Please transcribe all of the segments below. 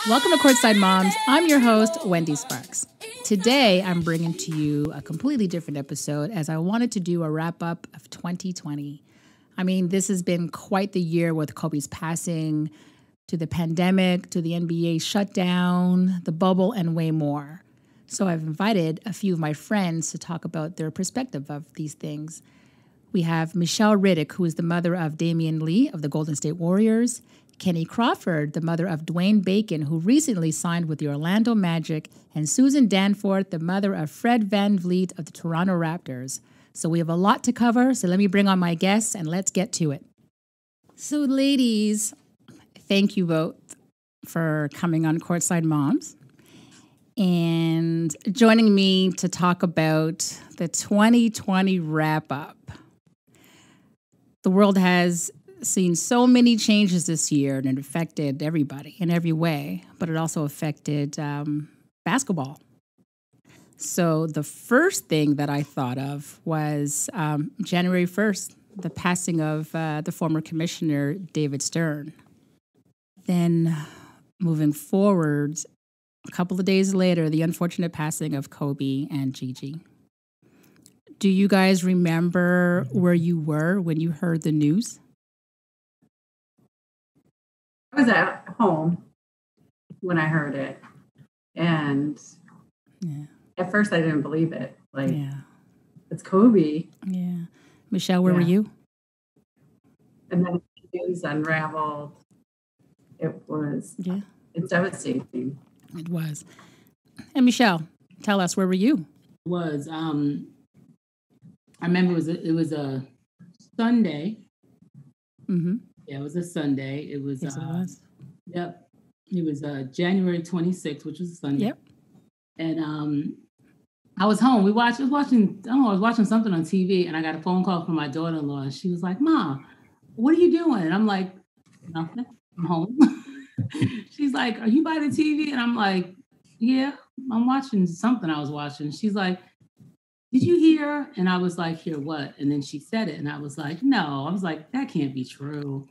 Welcome to Courtside Moms. I'm your host, Wendy Sparks. Today, I'm bringing to you a completely different episode as I wanted to do a wrap-up of 2020. I mean, this has been quite the year with Kobe's passing, to the pandemic, to the NBA shutdown, the bubble, and way more. So I've invited a few of my friends to talk about their perspective of these things. We have Michelle Riddick, who is the mother of Damion Lee of the Golden State Warriors, Kennie Crawford, the mother of Dwayne Bacon, who recently signed with the Orlando Magic, and Sue Danforth, the mother of Fred VanVleet of the Toronto Raptors. So we have a lot to cover, so let me bring on my guests and let's get to it. So ladies, thank you both for coming on Courtside Moms and joining me to talk about the 2020 wrap-up. The world has seen so many changes this year, and it affected everybody in every way, but it also affected basketball. So the first thing that I thought of was January 1st, the passing of the former commissioner, David Stern. Then moving forward, a couple of days later, the unfortunate passing of Kobe and Gigi. Do you guys remember where you were when you heard the news? I was at home when I heard it, and at first I didn't believe it. It's Kobe. Yeah. Michelle, where were you? And then the news unraveled. It's devastating. It was. And Michelle, tell us, where were you? I remember it was a Sunday. Mm-hmm. Yeah, it was a Sunday. It was. Yes, it was. Yep. It was January 26th, which was a Sunday. Yep. And I was home. I was watching something on TV, and I got a phone call from my daughter-in-law, and she was like, "Mom, what are you doing?" And I'm like, "Nothing. I'm home." She's like, "Are you by the TV?" And I'm like, "Yeah, I'm watching something I was watching." She's like, "Did you hear?" And I was like, "Hear what?" And then she said it, and I was like, "No." I was like, "That can't be true."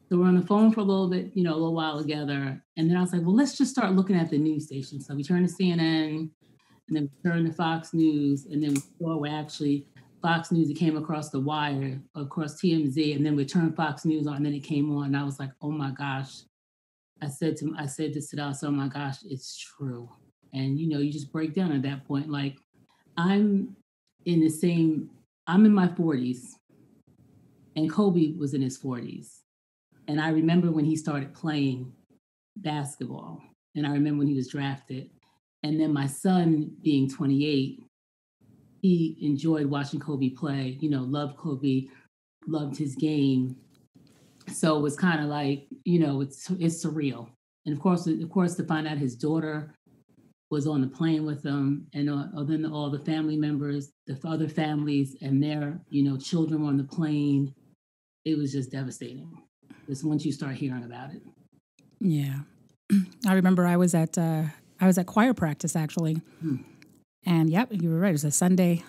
So we're on the phone for a little bit, a little while together. And then I was like, well, let's just start looking at the news station. So we turned to CNN, and then we turned to Fox News, and then we saw where actually Fox News, it came across the wire, across TMZ, and then we turned Fox News on, and then it came on. And I was like, oh my gosh. I said this to us, oh my gosh, it's true. And, you just break down at that point. Like, I'm in my 40s, and Kobe was in his 40s. And I remember when he started playing basketball, and I remember when he was drafted. And then my son, being 28, he enjoyed watching Kobe play, loved Kobe, loved his game. So it was kind of like, it's surreal. And of course, to find out his daughter was on the plane with him, and then all the family members, the other families and their, children were on the plane. It was just devastating. Just once you start hearing about it. Yeah. I remember I was at choir practice, actually. And yep, you were right. It was a Sunday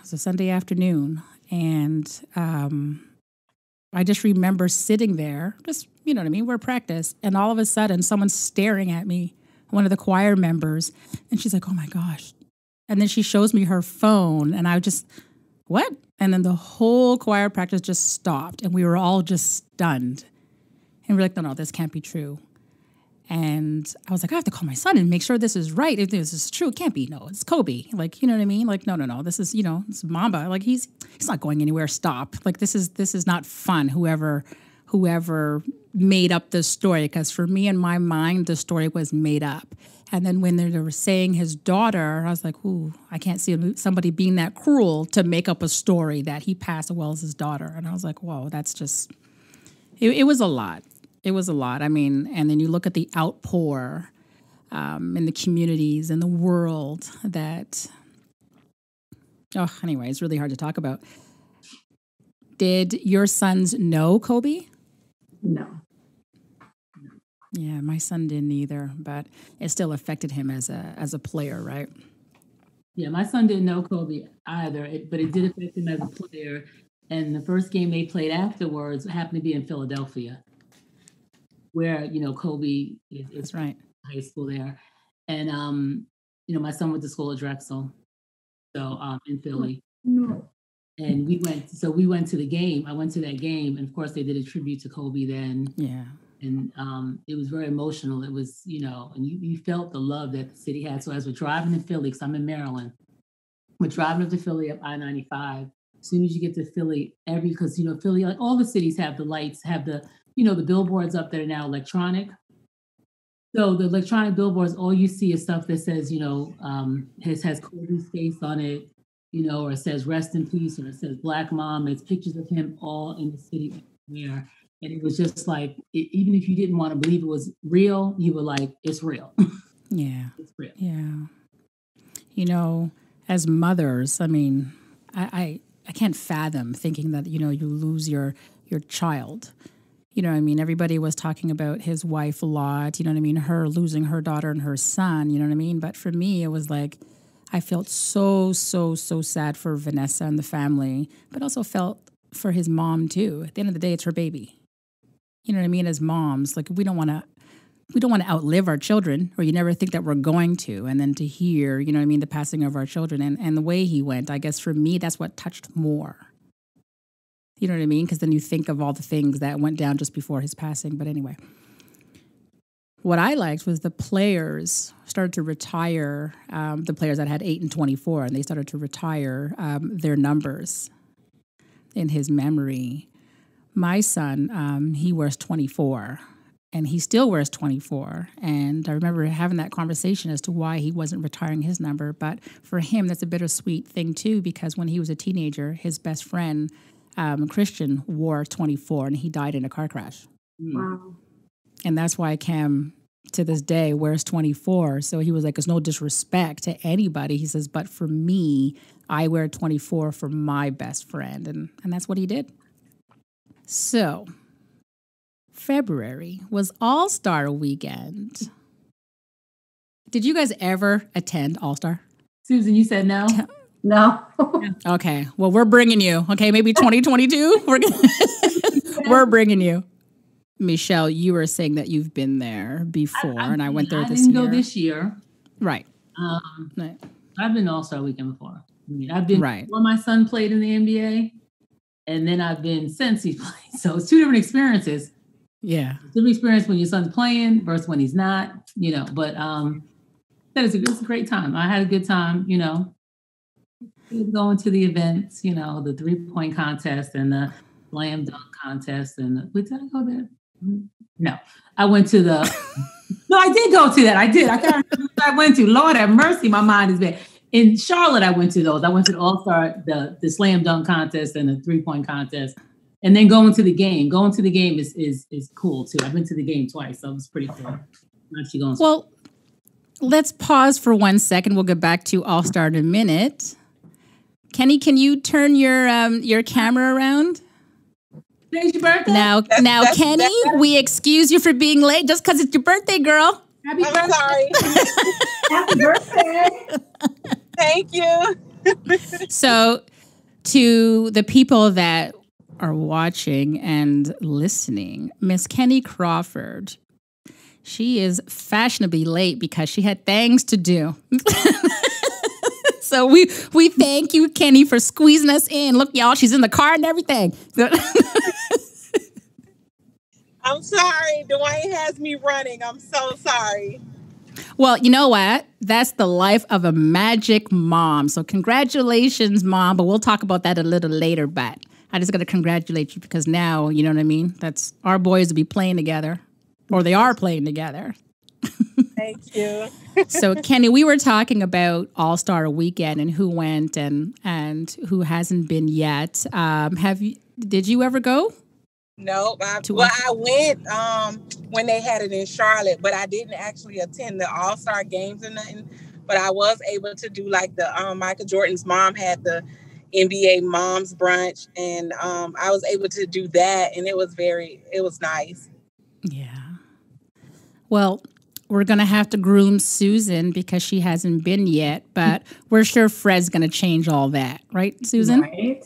afternoon. And I just remember sitting there, just, we're at practice. And all of a sudden, someone's staring at me, one of the choir members. And she's like, oh my gosh. And then she shows me her phone. And I just, what? And then the whole choir practice just stopped. And we were all just stunned. And we're like, no, this can't be true. And I was like, I have to call my son and make sure this is right. If this is true, it can't be. No, it's Kobe. Like, you know what I mean? Like, no. This is, it's Mamba. Like, he's not going anywhere. Stop. Like, this is not fun. Whoever made up this story, because for me, in my mind, the story was made up. And then when they were saying his daughter, I was like, ooh, I can't see somebody being that cruel to make up a story that he passed as well as his daughter. And I was like, whoa, that's just, it was a lot. It was a lot. I mean, and then you look at the outpour in the communities and the world that, anyway, it's really hard to talk about. Did your sons know Kobe? No. Yeah, my son didn't either, but it still affected him as a player, right? Yeah, my son didn't know Kobe either, but it did affect him as a player. And the first game they played afterwards happened to be in Philadelphia, where, Kobe is That's right. high school there. And, my son went to school at Drexel, so in Philly. No. And we went to the game. I went to that game. And of course, they did a tribute to Kobe then. Yeah. And it was very emotional. It was, and you felt the love that the city had. So as we're driving to Philly, because I'm in Maryland, we're driving up to Philly up I-95. As soon as you get to Philly, because Philly, like all the cities have the lights, have the billboards up that are now electronic. So the electronic billboards, all you see is stuff that says, has Kobe's face on it, or it says rest in peace, or it says Black Mom. It's pictures of him all in the city there. And it was just like, even if you didn't want to believe it was real, you were like, it's real. Yeah. It's real. Yeah. As mothers, I mean, I can't fathom thinking that, you lose your child. Everybody was talking about his wife a lot, her losing her daughter and her son, But for me, it was like, I felt so, so, so sad for Vanessa and the family, but also felt for his mom too. At the end of the day, it's her baby. As moms, like we don't want to outlive our children, or you never think that we're going to. And then to hear, the passing of our children and the way he went, I guess for me, that's what touched more. You know what I mean? Because then you think of all the things that went down just before his passing. But anyway, what I liked was the players started to retire, the players that had 8 and 24, and they started to retire their numbers in his memory. My son, he wears 24, and he still wears 24. And I remember having that conversation as to why he wasn't retiring his number. But for him, that's a bittersweet thing, too, because when he was a teenager, his best friend, Christian, wore 24, and he died in a car crash. Wow. And that's why Khem, to this day, wears 24. So he was like, it's no disrespect to anybody. He says, but for me, I wear 24 for my best friend. And that's what he did. So, February was All-Star Weekend. Did you guys ever attend All-Star? Susan, you said no? No. Okay. Well, we're bringing you. Okay, maybe 2022? We're bringing you. Michelle, you were saying that you've been there before, and I went there this year. I didn't go this year. Right. Right. I've been All-Star Weekend before. I've been right. when my son played in the NBA. And then I've been since he played. So it's two different experiences. Yeah. Different experience when your son's playing versus when he's not, But it's a great time. I had a good time, going to the events, the 3-point contest and the slam dunk contest. And did I go there? No. I went to the... No, I did go to that. I did. I can't remember what I went to. Lord have mercy. My mind is bad. In Charlotte, I went to those. I went to the All-Star, the slam dunk contest and the 3-point contest. And then going to the game. Going to the game is cool, too. I've been to the game twice, so it was pretty cool. Actually going well, let's pause for 1 second. We'll get back to All-Star in a minute. Kenny, can you turn your camera around? Today's your birthday? Now, Kenny, we excuse you for being late just because it's your birthday, girl. Happy birthday. Sorry. Happy birthday. Thank you. So, to the people that are watching and listening, Miss Kennie Crawford, she is fashionably late because she had things to do. So we thank you, Kenny, for squeezing us in. Look, y'all, she's in the car and everything. I'm sorry. Dwayne has me running. I'm so sorry. Well, you know what? That's the life of a magic mom. So congratulations, Mom. But we'll talk about that a little later. But I just got to congratulate you because now, you know what I mean? That's our boys will be playing together, or they are playing together. Thank you. So, Kenny, we were talking about All-Star Weekend and who went and who hasn't been yet. Did you ever go? No, I went when they had it in Charlotte, but I didn't actually attend the All-Star games or nothing. But I was able to do like the Michael Jordan's mom had the NBA Moms Brunch, and I was able to do that, and it was nice. Yeah. Well, we're going to have to groom Susan because she hasn't been yet, but we're sure Fred's going to change all that. Right, Susan? Right.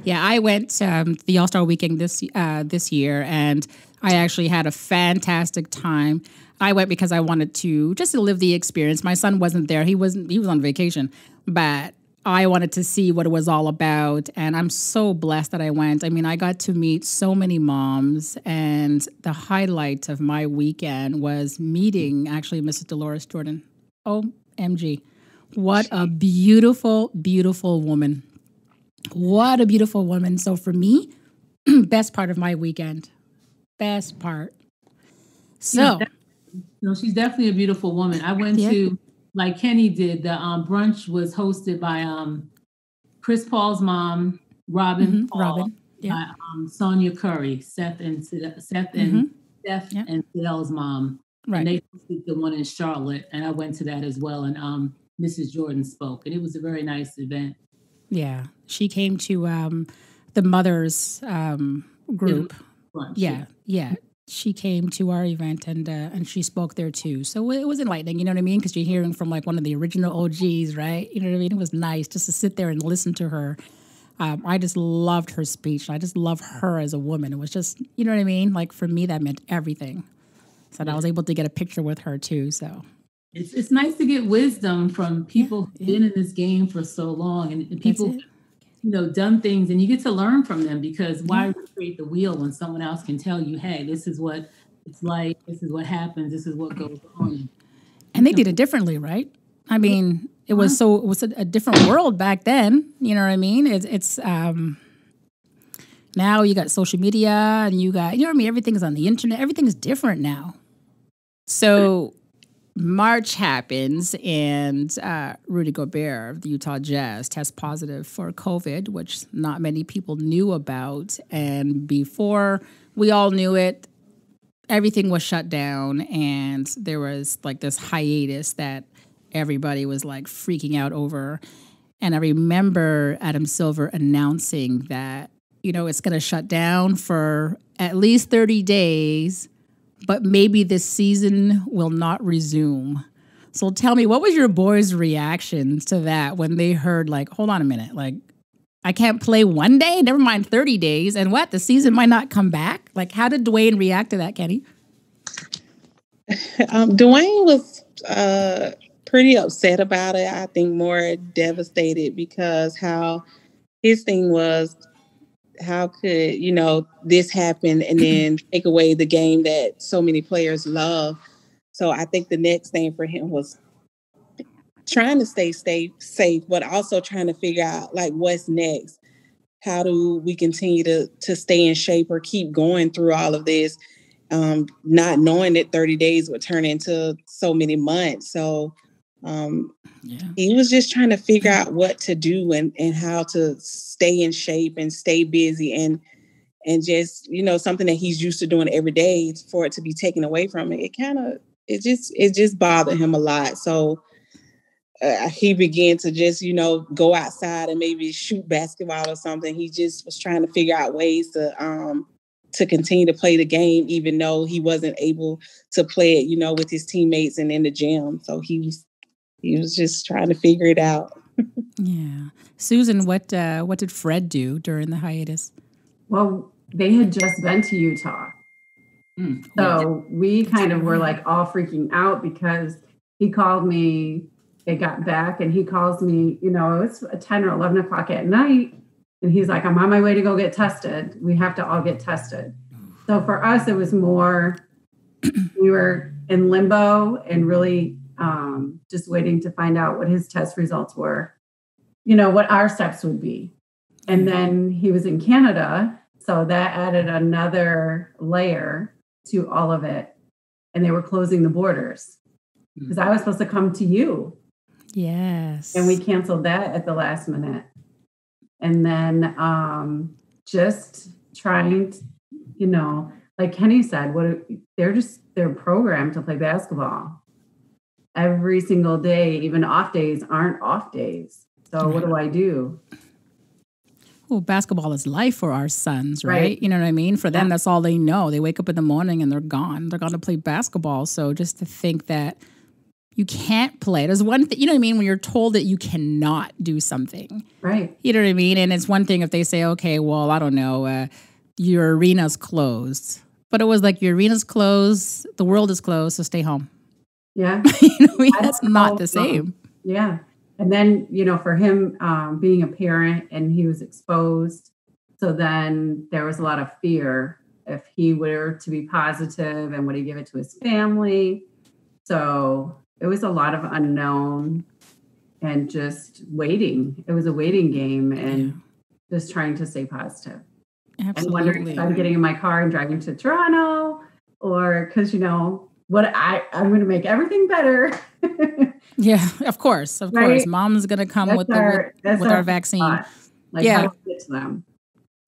Yeah, I went the All-Star Weekend this year, and I actually had a fantastic time. I went because I wanted to just to live the experience. My son wasn't there. He was on vacation, but I wanted to see what it was all about. And I'm so blessed that I went. I mean, I got to meet so many moms, and the highlight of my weekend was meeting actually Mrs. Dolores Jordan. OMG. What a beautiful, beautiful woman. What a beautiful woman. So for me, best part of my weekend. Best part. So. No, she's definitely a beautiful woman. I went to, like Kennie did, the brunch was hosted by Chris Paul's mom, Robin Paul, by Sonia Curry, Seth and Dell's mom. Right. And they hosted the one in Charlotte, and I went to that as well. And Mrs. Jordan spoke, and it was a very nice event. Yeah, she came to the mothers group. Brunch, yeah. She came to our event and she spoke there too. So it was enlightening, you know what I mean? Because you're hearing from like one of the original OGs, right? You know what I mean? It was nice just to sit there and listen to her. I just loved her speech. I just love her as a woman. It was just, you know what I mean? Like for me, that meant everything. So I was able to get a picture with her too. So it's nice to get wisdom from people who've been in this game for so long and people, you know, done things, and you get to learn from them, because why recreate the wheel when someone else can tell you, hey, this is what it's like, this is what happens, this is what goes on. And they did it differently, right? I mean, it was a different world back then. You know what I mean? It's now you got social media and you got, you know what I mean? Everything's on the internet. Everything's different now. So March happens, and Rudy Gobert of the Utah Jazz tests positive for COVID, which not many people knew about. And before we all knew it, everything was shut down, and there was like this hiatus that everybody was like freaking out over. And I remember Adam Silver announcing that, you know, it's going to shut down for at least 30 days. But maybe this season will not resume. So tell me, what was your boys' reaction to that when they heard, like, hold on a minute, like, I can't play one day, never mind 30 days, and what, the season might not come back? Like, how did Dwayne react to that, Kennie? Dwayne was pretty upset about it. I think more devastated, because how his thing was, how could, you know, this happen and then take away the game that so many players love? So I think the next thing for him was trying to stay safe, but also trying to figure out, like, what's next? How do we continue to stay in shape or keep going through all of this, not knowing that 30 days would turn into so many months? So he was just trying to figure out what to do and how to stay in shape and stay busy and just, you know, something that he's used to doing every day, for it to be taken away from it. It just bothered him a lot. So he began to just, you know, go outside and maybe shoot basketball or something. He just was trying to figure out ways to continue to play the game, even though he wasn't able to play it, you know, with his teammates and in the gym. So he was just trying to figure it out. Yeah. Susan, what did Fred do during the hiatus? Well, they had just been to Utah. So we kind of were like all freaking out, because he called me, they got back, and he calls me, you know, it's 10 or 11 o'clock at night. And he's like, I'm on my way to go get tested. We have to all get tested. So for us, it was more, we were in limbo and really just waiting to find out what his test results were, you know, what our steps would be. And then he was in Canada, so that added another layer to all of it. And they were closing the borders, because I was supposed to come to you. Yes. And we canceled that at the last minute. And then just trying to, you know, like Kennie said, they're programmed to play basketball every single day. Even off days aren't off days. So what do I do? Well, basketball is life for our sons, right? You know what I mean? For them, that's all they know. They wake up in the morning and they're gone. They're going to play basketball. So just to think that you can't play. There's one thing, you know what I mean? When you're told that you cannot do something. Right. You know what I mean? And it's one thing if they say, okay, well, I don't know, your arena's closed. But it was like your arena's closed, the world is closed, so stay home. Yeah. That's not the same. Yeah. And then, for him being a parent and he was exposed. So then there was a lot of fear if he were to be positive and would he give it to his family. So it was a lot of unknown and just waiting. It was a waiting game and just trying to stay positive. Absolutely. And wondering if I'm getting in my car and driving to Toronto or because, what I'm going to make everything better. Yeah, of course. Right? Mom's going to come with our vaccine. How do we get to them?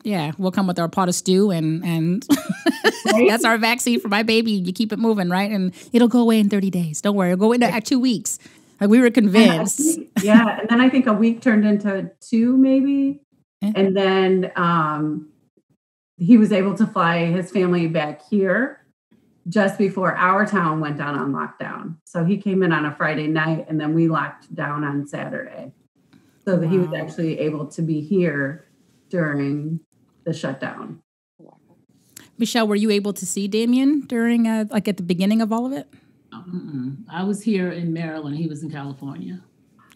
Yeah, we'll come with our pot of stew and right? That's our vaccine for my baby. You keep it moving, right? And it'll go away in 30 days. Don't worry. It'll go into 2 weeks. Like we were convinced. And then I think a week turned into 2 maybe. Yeah. And then he was able to fly his family back here just before our town went down on lockdown. So he came in on a Friday night and then we locked down on Saturday. So that he was actually able to be here during the shutdown. Michelle, were you able to see Damion during at the beginning of all of it? I was here in Maryland. He was in California.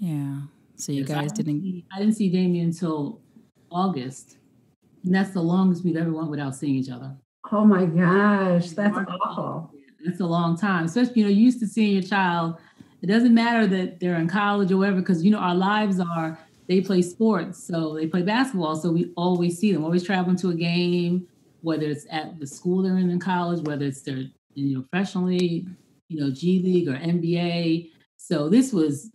Yeah. So you guys didn't... I didn't see Damion until August. And that's the longest we've ever went without seeing each other. Oh my gosh, that's awful. That's a long time. Especially, you used to seeing your child. It doesn't matter that they're in college or whatever, because, our lives are, they play sports. So they play basketball. So we always see them, always traveling to a game, whether it's at the school they're in college, whether it's their, professionally, G League or NBA. So this was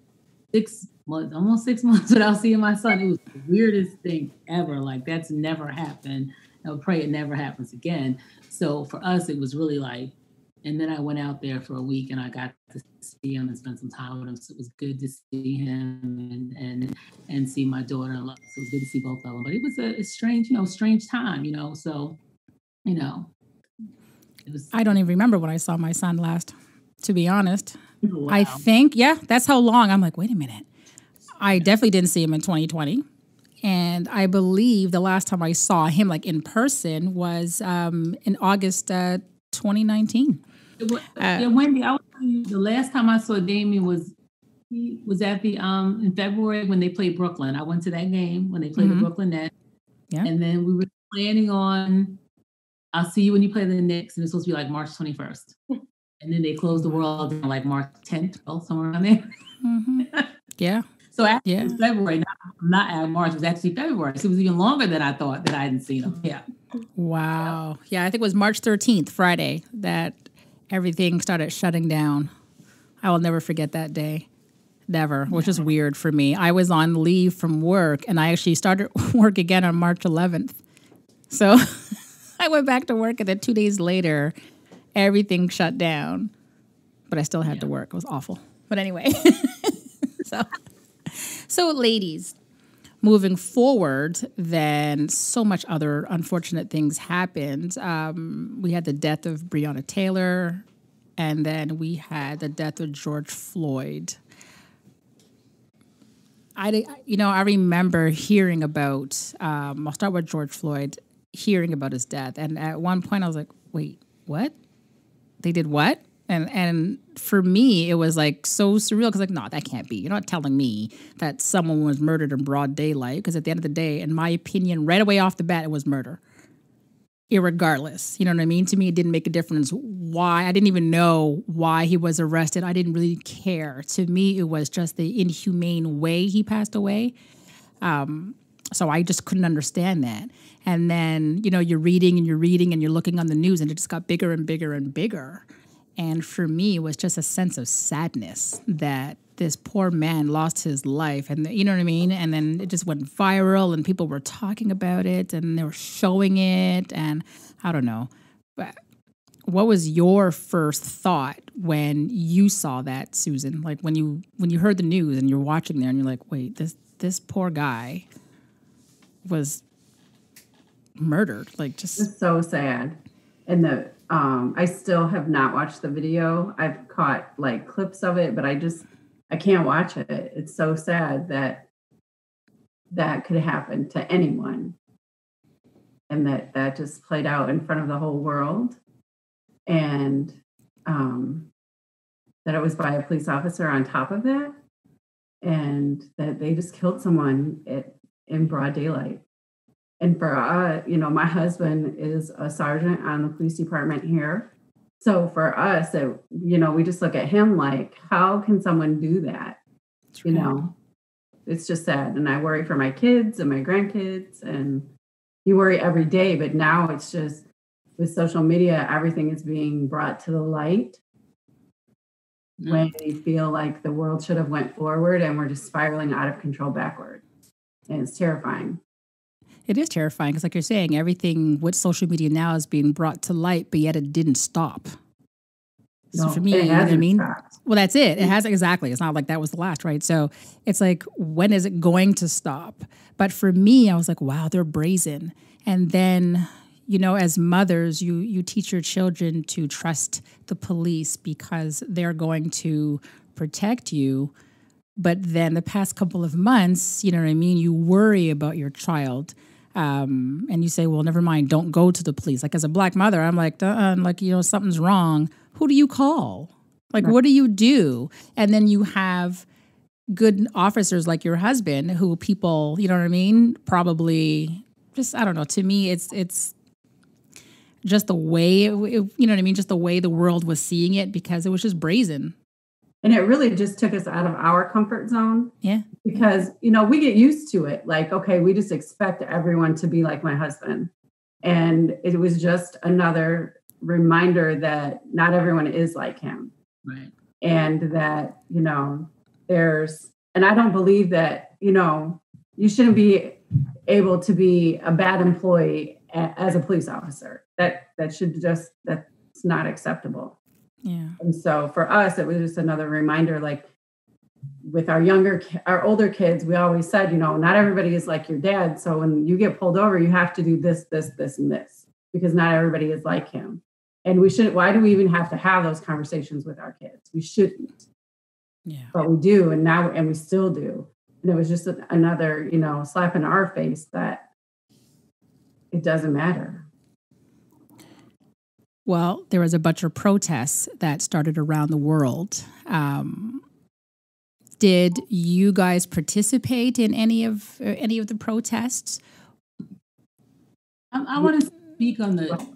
6 months, almost 6 months without seeing my son. It was the weirdest thing ever. Like that's never happened. I would pray it never happens again. So for us, it was really like, and then I went out there for a week and I got to see him and spend some time with him. So it was good to see him and see my daughter-in-law. So it was good to see both of them. But it was a strange, strange time, So, it was. I don't even remember when I saw my son last, to be honest. Wow. I think, that's how long. I'm like, wait a minute. I definitely didn't see him in 2020. And I believe the last time I saw him in person was in August 2019. Wendy, I would tell you the last time I saw Damion was at the in February when they played Brooklyn. I went to that game when they played the Brooklyn Nets. Yeah. And then we were planning on, I'll see you when you play the Knicks, and it's supposed to be March 21st. And then they closed the world on March 10th, somewhere around there. Mm-hmm. Yeah. So actually it was February, not March, it was actually February. So it was even longer than I thought that I hadn't seen him. Yeah. Wow. Yeah, I think it was March 13th, Friday, that everything started shutting down. I will never forget that day. Never, which is weird for me. I was on leave from work, and I actually started work again on March 11th. So I went back to work, and then 2 days later, everything shut down. But I still had to work. It was awful. But anyway, So ladies, moving forward, then so much other unfortunate things happened. We had the death of Breonna Taylor, and then we had the death of George Floyd. I remember hearing about, I'll start with George Floyd, hearing about his death. And at one point I was like, wait, what? They did what? And for me, it was so surreal because no, that can't be. You're not telling me that someone was murdered in broad daylight, because at the end of the day, in my opinion, right away off the bat, it was murder. Irregardless, you know what I mean? To me, it didn't make a difference why. I didn't even know why he was arrested. I didn't really care. To me, it was just the inhumane way he passed away. So I just couldn't understand that. And then, you're reading and you're looking on the news, and it just got bigger and bigger and bigger. And for me, it was just a sense of sadness that this poor man lost his life. And you know what I mean? And then it just went viral and people were talking about it and they were showing it. And I don't know. But what was your first thought when you saw that, Susan? When you heard the news and you're watching there and you're like, wait, this poor guy was murdered. It's so sad. And I still have not watched the video. I've caught clips of it, but I can't watch it. It's so sad that could happen to anyone. And that just played out in front of the whole world. and that it was by a police officer on top of that, and that they just killed someone in broad daylight. And for my husband is a sergeant on the police department here. So for us, we just look at him like, how can someone do that? It's just sad. And I worry for my kids and my grandkids, and you worry every day. But now it's just with social media, everything is being brought to the light when we feel like the world should have went forward, and we're just spiraling out of control backward. And it's terrifying. It is terrifying because, like you're saying, everything with social media now is being brought to light, but yet it didn't stop. So for me, well, that's it. It has exactly. It's not like that was the last, right? So it's like, when is it going to stop? But for me, I was like, wow, they're brazen. And then, as mothers, you teach your children to trust the police because they're going to protect you. But then the past couple of months, you worry about your child. And you say, well, never mind, don't go to the police. Like, as a Black mother, I'm like, something's wrong. Who do you call? Like, what do you do? And then you have good officers like your husband who people, probably just, I don't know. To me, it's just the way, just the way the world was seeing it, because it was just brazen. And it really just took us out of our comfort zone. Yeah. Because, we get used to it. Like, okay, we just expect everyone to be like my husband. And it was just another reminder that not everyone is like him. Right. And that, and I don't believe that, you shouldn't be able to be a bad employee as a police officer. That's not acceptable. Yeah. And so for us, it was just another reminder, like with our older kids, we always said, not everybody is like your dad. So when you get pulled over, you have to do this, this, this, and this, because not everybody is like him. And why do we even have to have those conversations with our kids? We shouldn't. Yeah. But we do. And we still do. And it was just another, slap in our face that it doesn't matter. Well, there was a bunch of protests that started around the world. Did you guys participate in any of the protests? I want to speak on the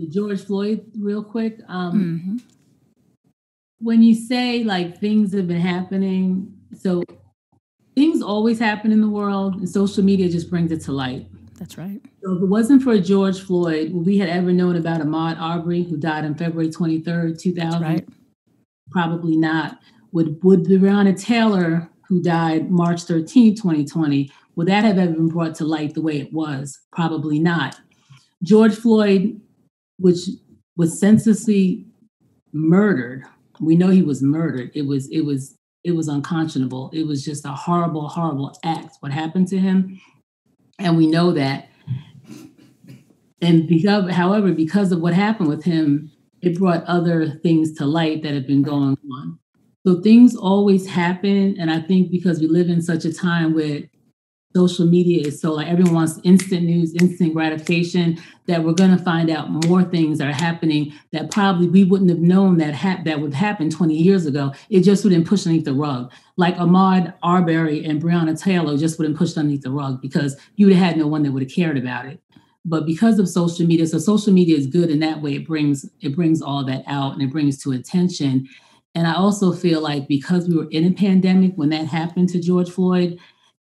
George Floyd real quick. When you say like things have been happening, so things always happen in the world, and social media just brings it to light. That's right. So if it wasn't for George Floyd, would we had ever known about Ahmaud Arbery, who died on February 23rd, 2000? Right. Probably not. Would Breonna Taylor, who died March 13th, 2020, would that have ever been brought to light the way it was? Probably not. George Floyd, which was senselessly murdered. We know he was murdered. It was unconscionable. It was just a horrible, horrible act, what happened to him. And we know that. And because of what happened with him, it brought other things to light that have been going on. So things always happen. And I think because we live in such a time where social media is so like everyone wants instant news, instant gratification, that we're going to find out more things are happening that probably we wouldn't have known that would happen 20 years ago. It just would have been pushed underneath the rug. Like Ahmaud Arbery and Breonna Taylor just would have been pushed underneath the rug because you would have had no one that would have cared about it. But because of social media, so social media is good in that way. It brings all that out and it brings to attention. And I also feel like because we were in a pandemic when that happened to George Floyd,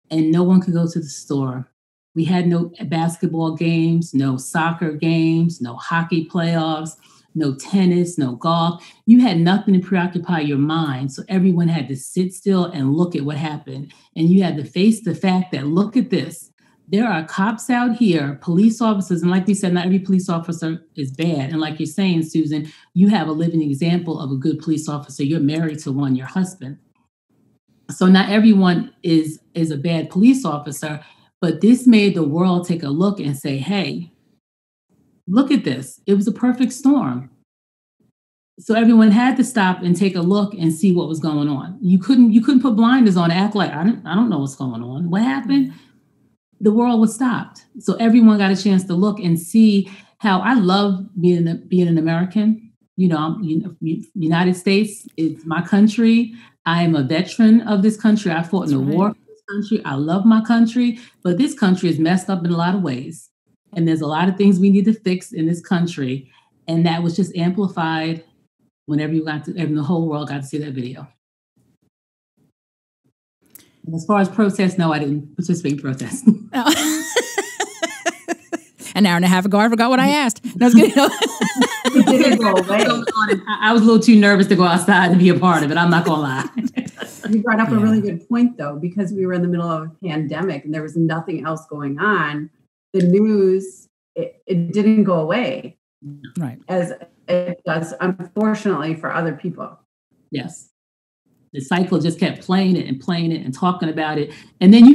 and no one could go to the store. We had no basketball games, no soccer games, no hockey playoffs, no tennis, no golf. You had nothing to preoccupy your mind. So everyone had to sit still and look at what happened. And you had to face the fact that, look at this. There are cops out here, police officers. And like we said, not every police officer is bad. And like you're saying, Susan, you have a living example of a good police officer. You're married to one, your husband. So not everyone is a bad police officer, but this made the world take a look and say, hey, look at this. It was a perfect storm. So everyone had to stop and take a look and see what was going on. You couldn't put blinders on and act like, I don't know what's going on. What happened? The world was stopped. So everyone got a chance to look and see how I love being an American. United States is my country. I am a veteran of this country. I fought in the war for this country. I love my country, but this country is messed up in a lot of ways. And there's a lot of things we need to fix in this country. And that was just amplified whenever the whole world got to see that video. And as far as protests, no, I didn't participate in protests. An hour and a half ago, I forgot what I asked. No, it's good. I was a little too nervous to go outside and be a part of it. I'm not going to lie. You brought up a really good point, though, because we were in the middle of a pandemic and there was nothing else going on. The news, it didn't go away. Right. As it does, unfortunately, for other people. Yes. The cycle just kept playing it and talking about it. And then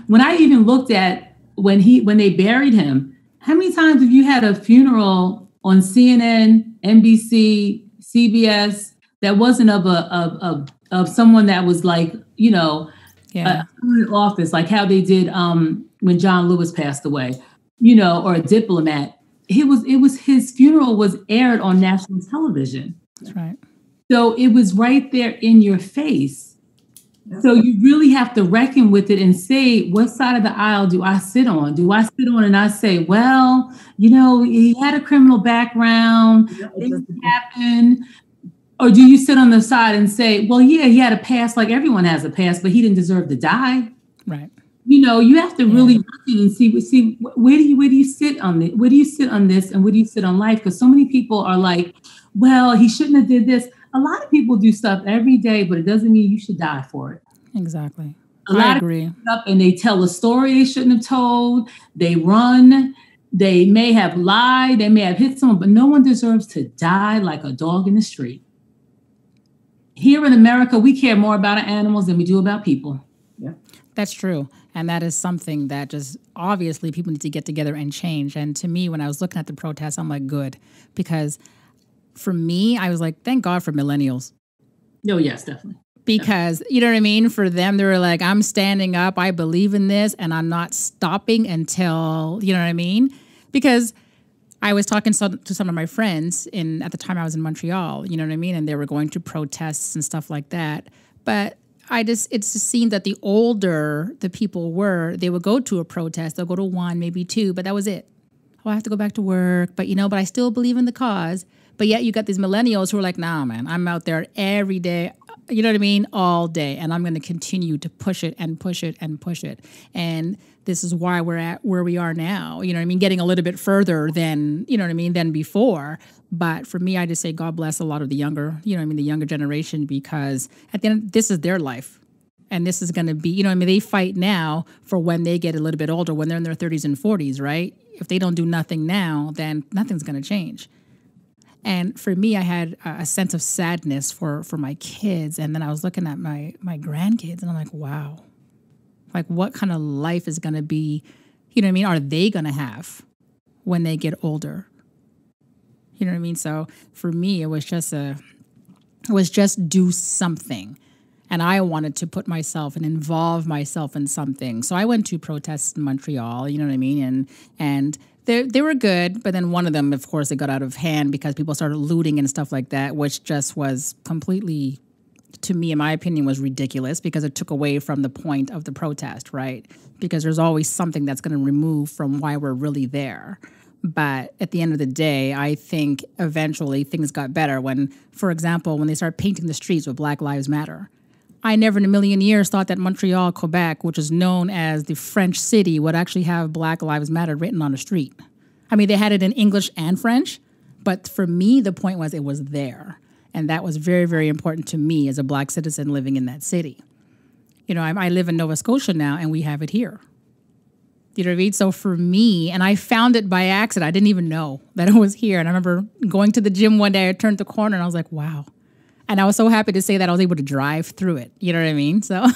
when I even looked at when they buried him, how many times have you had a funeral on CNN, NBC, CBS that wasn't of someone that was like, in office, like how they did when John Lewis passed away, or a diplomat. It was his funeral was aired on national television. That's right. So it was right there in your face. So you really have to reckon with it and say, what side of the aisle do I sit on? Do I sit on and I say, well, he had a criminal background, things happened. Or do you sit on the side and say, well, yeah, he had a past like everyone has a past, but he didn't deserve to die. Right. You have to really reckon and see where do you sit on this? Where do you sit on this and where do you sit on life? Because so many people are like, well, he shouldn't have did this. A lot of people do stuff every day, but it doesn't mean you should die for it. Exactly. I agree. Of people up and they tell a story they shouldn't have told. They run. They may have lied. They may have hit someone, but no one deserves to die like a dog in the street. Here in America, we care more about our animals than we do about people. Yeah, that's true. And that is something that just obviously people need to get together and change. And to me, when I was looking at the protests, I'm like, good. Because for me, I was like, thank God for millennials. Oh, yes, definitely. Because, you know what I mean? For them, they were like, I'm standing up. I believe in this and I'm not stopping until, you know what I mean? Because I was talking to some of my friends at the time I was in Montreal, you know what I mean? And they were going to protests and stuff like that. But it just seemed that the older the people were, they would go to a protest. They'll go to one, maybe two, but that was it. Oh, I have to go back to work. But, but I still believe in the cause. But yet you got these millennials who are like, nah, man, I'm out there every day, you know what I mean, all day. And I'm going to continue to push it and push it and push it. And this is why we're at where we are now, you know what I mean, getting a little bit further than, you know what I mean, than before. But for me, I just say God bless a lot of the younger, you know what I mean, the younger generation, because at the end, this is their life. And this is going to be, you know what I mean, they fight now for when they get a little bit older, when they're in their 30s and 40s, right? If they don't do nothing now, then nothing's going to change. And for me, I had a sense of sadness for my kids. And then I was looking at my grandkids and I'm like, wow, like what kind of life is going to be, you know what I mean? Are they going to have when they get older? You know what I mean? So for me, it was just do something. And I wanted to put myself and involve myself in something. So I went to protests in Montreal, you know what I mean? And they were good, but then one of them, of course, it got out of hand because people started looting and stuff like that, which just was completely, to me, in my opinion, was ridiculous because it took away from the point of the protest, right? Because there's always something that's going to remove from why we're really there. But at the end of the day, I think eventually things got better when, for example, when they started painting the streets with Black Lives Matter. I never in a million years thought that Montreal, Quebec, which is known as the French city, would actually have Black Lives Matter written on the street. I mean, they had it in English and French, but for me, the point was it was there. And that was very, very important to me as a Black citizen living in that city. You know, I live in Nova Scotia now, and we have it here. You know what I mean? So for me, and I found it by accident. I didn't even know that it was here. And I remember going to the gym one day, I turned the corner, and I was like, wow. And I was so happy to say that I was able to drive through it. You know what I mean? So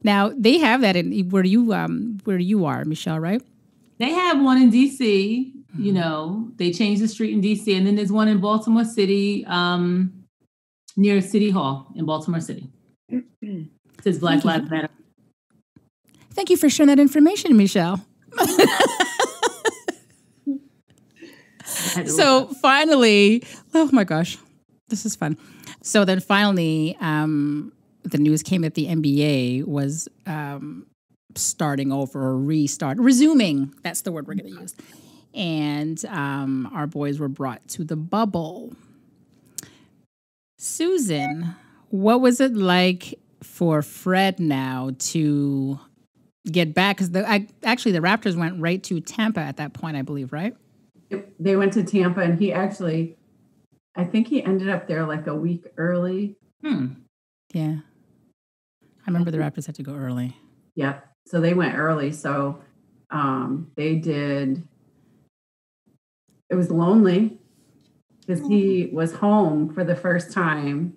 now they have that in where you are, Michelle, right? They have one in D.C. You know, they changed the street in D.C. And then there's one in Baltimore City, near City Hall in Baltimore City. It says Black Lives Matter. Thank you for sharing that information, Michelle. So finally, oh my gosh, this is fun. So then finally, the news came that the NBA was starting over or resuming. That's the word we're going to use. And our boys were brought to the bubble. Susan, what was it like for Fred now to get back? Because actually the Raptors went right to Tampa at that point, I believe, right? They went to Tampa, and I think he ended up there like a week early. Yeah. I remember the Raptors had to go early. Yep. So they went early. So they did. It was lonely because he was home for the first time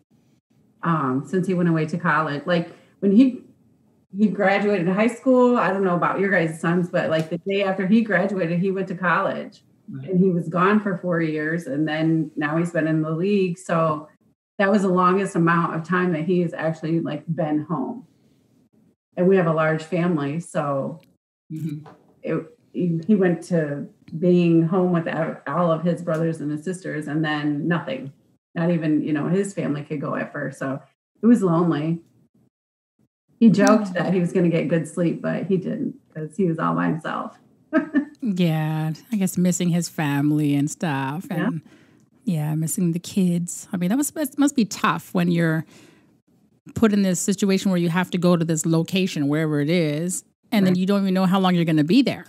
since he went away to college. Like when he graduated high school, I don't know about your guys' sons, but like the day after he graduated, he went to college. Right. And he was gone for 4 years, and then now he's been in the league. So that was the longest amount of time that he has actually like been home. And we have a large family, so he went to being home with all of his brothers and his sisters, and then nothing. Not even, his family could go at first. So it was lonely. He joked that he was going to get good sleep, but he didn't because he was all by himself. Yeah, I guess missing his family and stuff, and missing the kids. I mean, that must be tough when you're put in this situation where you have to go to this location, wherever it is, and then you don't even know how long you're going to be there.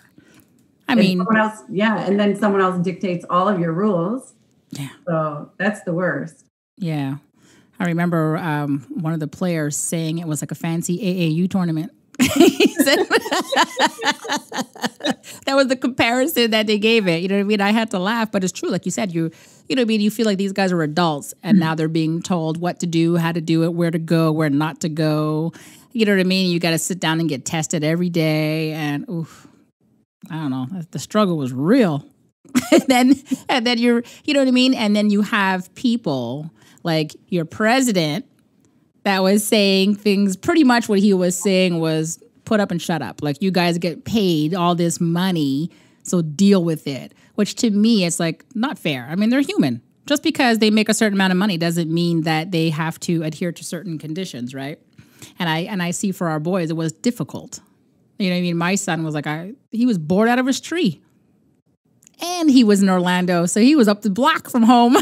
I mean, and then someone else dictates all of your rules. Yeah, so that's the worst. Yeah, I remember one of the players saying it was like a fancy AAU tournament. He said that was the comparison that they gave it. You know what I mean? I had to laugh, but it's true. Like you said, you know what I mean? You feel like these guys are adults, and now they're being told what to do, how to do it, where to go, where not to go. You know what I mean? You got to sit down and get tested every day, and I don't know. The struggle was real. and then you know what I mean? And then you have people like your president that was saying things, pretty much what he was saying was put up and shut up. Like, you guys get paid all this money, so deal with it. Which to me, it's like not fair. I mean, they're human. Just because they make a certain amount of money doesn't mean that they have to adhere to certain conditions, right? And I see for our boys, it was difficult. You know what I mean? My son was like, he was bored out of his tree. And he was in Orlando, so he was up the block from home.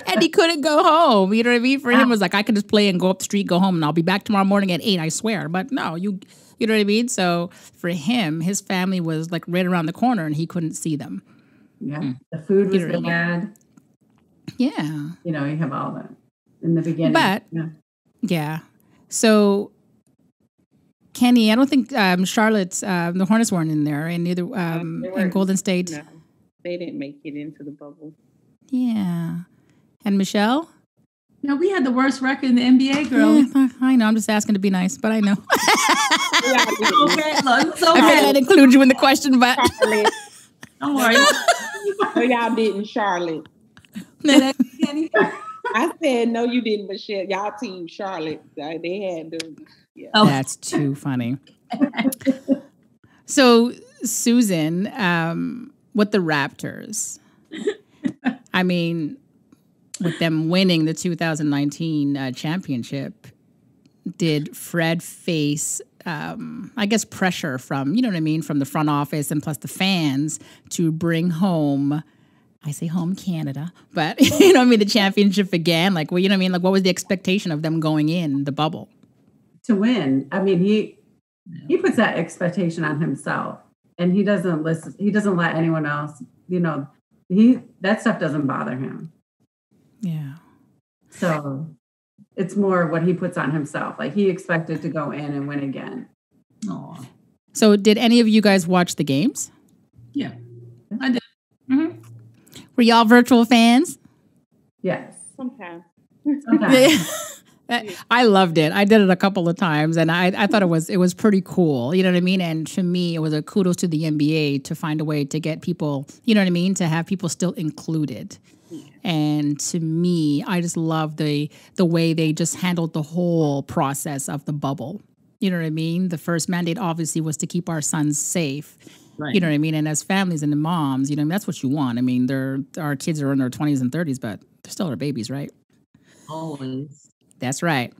And he couldn't go home. You know what I mean? For him, it was like, I could just play and go up the street, go home, and I'll be back tomorrow morning at 8, I swear. But no, you know what I mean? So for him, his family was like right around the corner, and he couldn't see them. Yeah, the food was bad. Yeah. You have all that in the beginning. But, yeah. So, Kennie, I don't think Charlotte's, the Hornets weren't in there, and neither in Golden State. No, they didn't make it into the bubble. Yeah. And Michelle? No, we had the worst record in the NBA, girl. Yeah, I know. I'm just asking to be nice, but I know. Okay, look, so I figured I'd include you in the question, but don't worry. No, y'all didn't, Charlotte. I said no, you didn't, but y'all team Charlotte. They had them. Yeah. Oh. That's too funny. So, Susan, with the Raptors, I mean, with them winning the 2019 championship, did Fred face, I guess, pressure from, you know what I mean, from the front office and plus the fans to bring home, I say home Canada, but, you know what I mean, the championship again? Like, well, you know what I mean? Like, what was the expectation of them going in the bubble? To win. I mean, he puts that expectation on himself, and he doesn't listen. He doesn't let anyone else, that stuff doesn't bother him. Yeah. So it's more what he puts on himself. Like, he expected to go in and win again. Aww. So did any of you guys watch the games? Yeah, I did. Mm-hmm. Were y'all virtual fans? Yes. Sometimes. I loved it. I did it a couple of times, and I thought it was pretty cool. You know what I mean? And to me, it was a kudos to the NBA to find a way to get people, you know what I mean, to have people still included. Yeah. And to me, I just love the way they just handled the whole process of the bubble. You know what I mean? The first mandate obviously was to keep our sons safe. Right. You know what I mean? And as families and the moms, that's what you want. I mean, our kids are in their 20s and 30s, but they're still our babies, right? Always. That's right.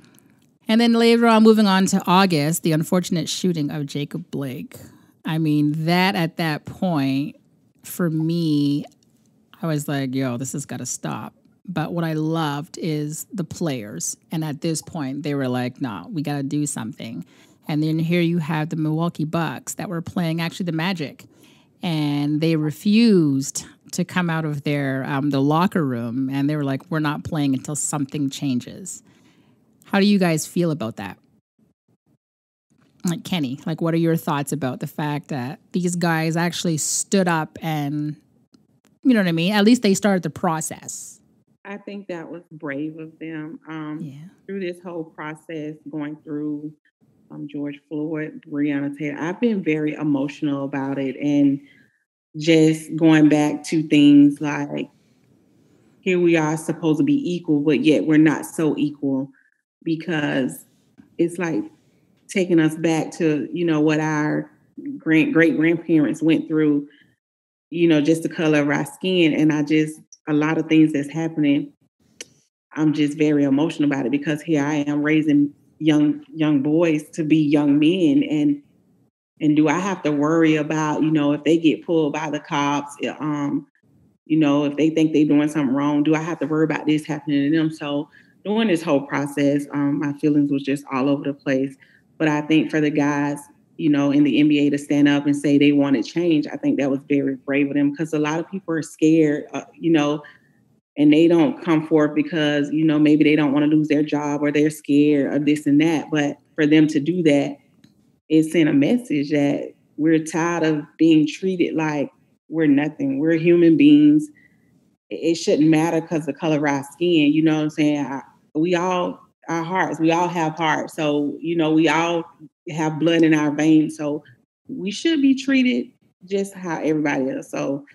And then later on, moving on to August, the unfortunate shooting of Jacob Blake. I mean, that at that point, for me, I was like, yo, this has got to stop. But what I loved is the players. And at this point, they were like, no, we got to do something. And then here you have the Milwaukee Bucks that were playing actually the Magic. And they refused to come out of their the locker room. And they were like, we're not playing until something changes. How do you guys feel about that? Like, Kenny, like, what are your thoughts about the fact that these guys actually stood up and, you know what I mean? At least they started the process. I think that was brave of them. Through this whole process, going through George Floyd, Breonna Taylor, I've been very emotional about it, and just going back to things like, here we are supposed to be equal, but yet we're not so equal, because it's like taking us back to, what our great-grandparents went through, just the color of our skin. And a lot of things that's happening, I'm just very emotional about it, because here I am raising young boys to be young men. And do I have to worry about, if they get pulled by the cops, if they think they're doing something wrong, do I have to worry about this happening to them? So during this whole process, my feelings was just all over the place. But I think for the guys, in the NBA to stand up and say they wanted change, I think that was very brave of them, because a lot of people are scared, and they don't come forth because, maybe they don't want to lose their job, or they're scared of this and that. But for them to do that, it sent a message that we're tired of being treated like we're nothing. We're human beings. It shouldn't matter because the color of our skin, you know what I'm saying? We all have hearts. So, we all have blood in our veins. So we should be treated just how everybody else. So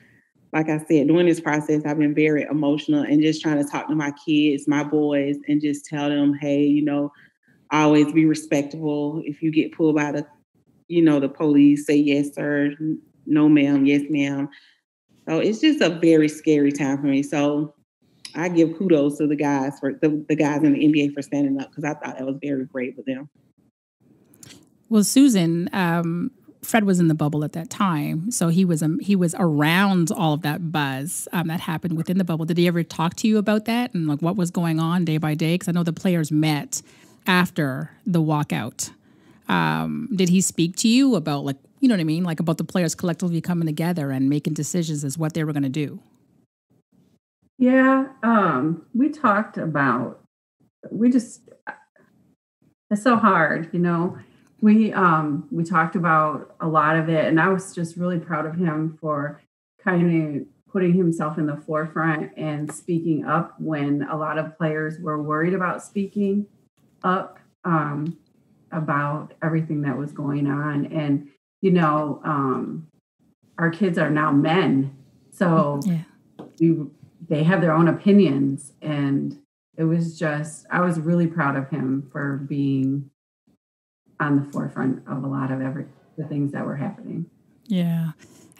like I said, during this process, I've been very emotional, and just trying to talk to my kids, my boys, and just tell them, hey, always be respectable. If you get pulled by the police, say yes, sir, no, ma'am, yes, ma'am. So it's just a very scary time for me. So I give kudos to the guys the guys in the NBA for standing up, because I thought that was very brave of them. Well, Susan, Fred was in the bubble at that time, so he was around all of that buzz that happened within the bubble. Did he ever talk to you about that and like what was going on day by day? Because I know the players met after the walkout. Did he speak to you about, like, you know what I mean, like about the players collectively coming together and making decisions as what they were going to do? Yeah, we talked about. It's so hard, We talked about a lot of it, and I was just really proud of him for kind of putting himself in the forefront and speaking up when a lot of players were worried about speaking up about everything that was going on. And, our kids are now men, so they have their own opinions. And it was just, I was really proud of him for being on the forefront of a lot of the things that were happening. Yeah.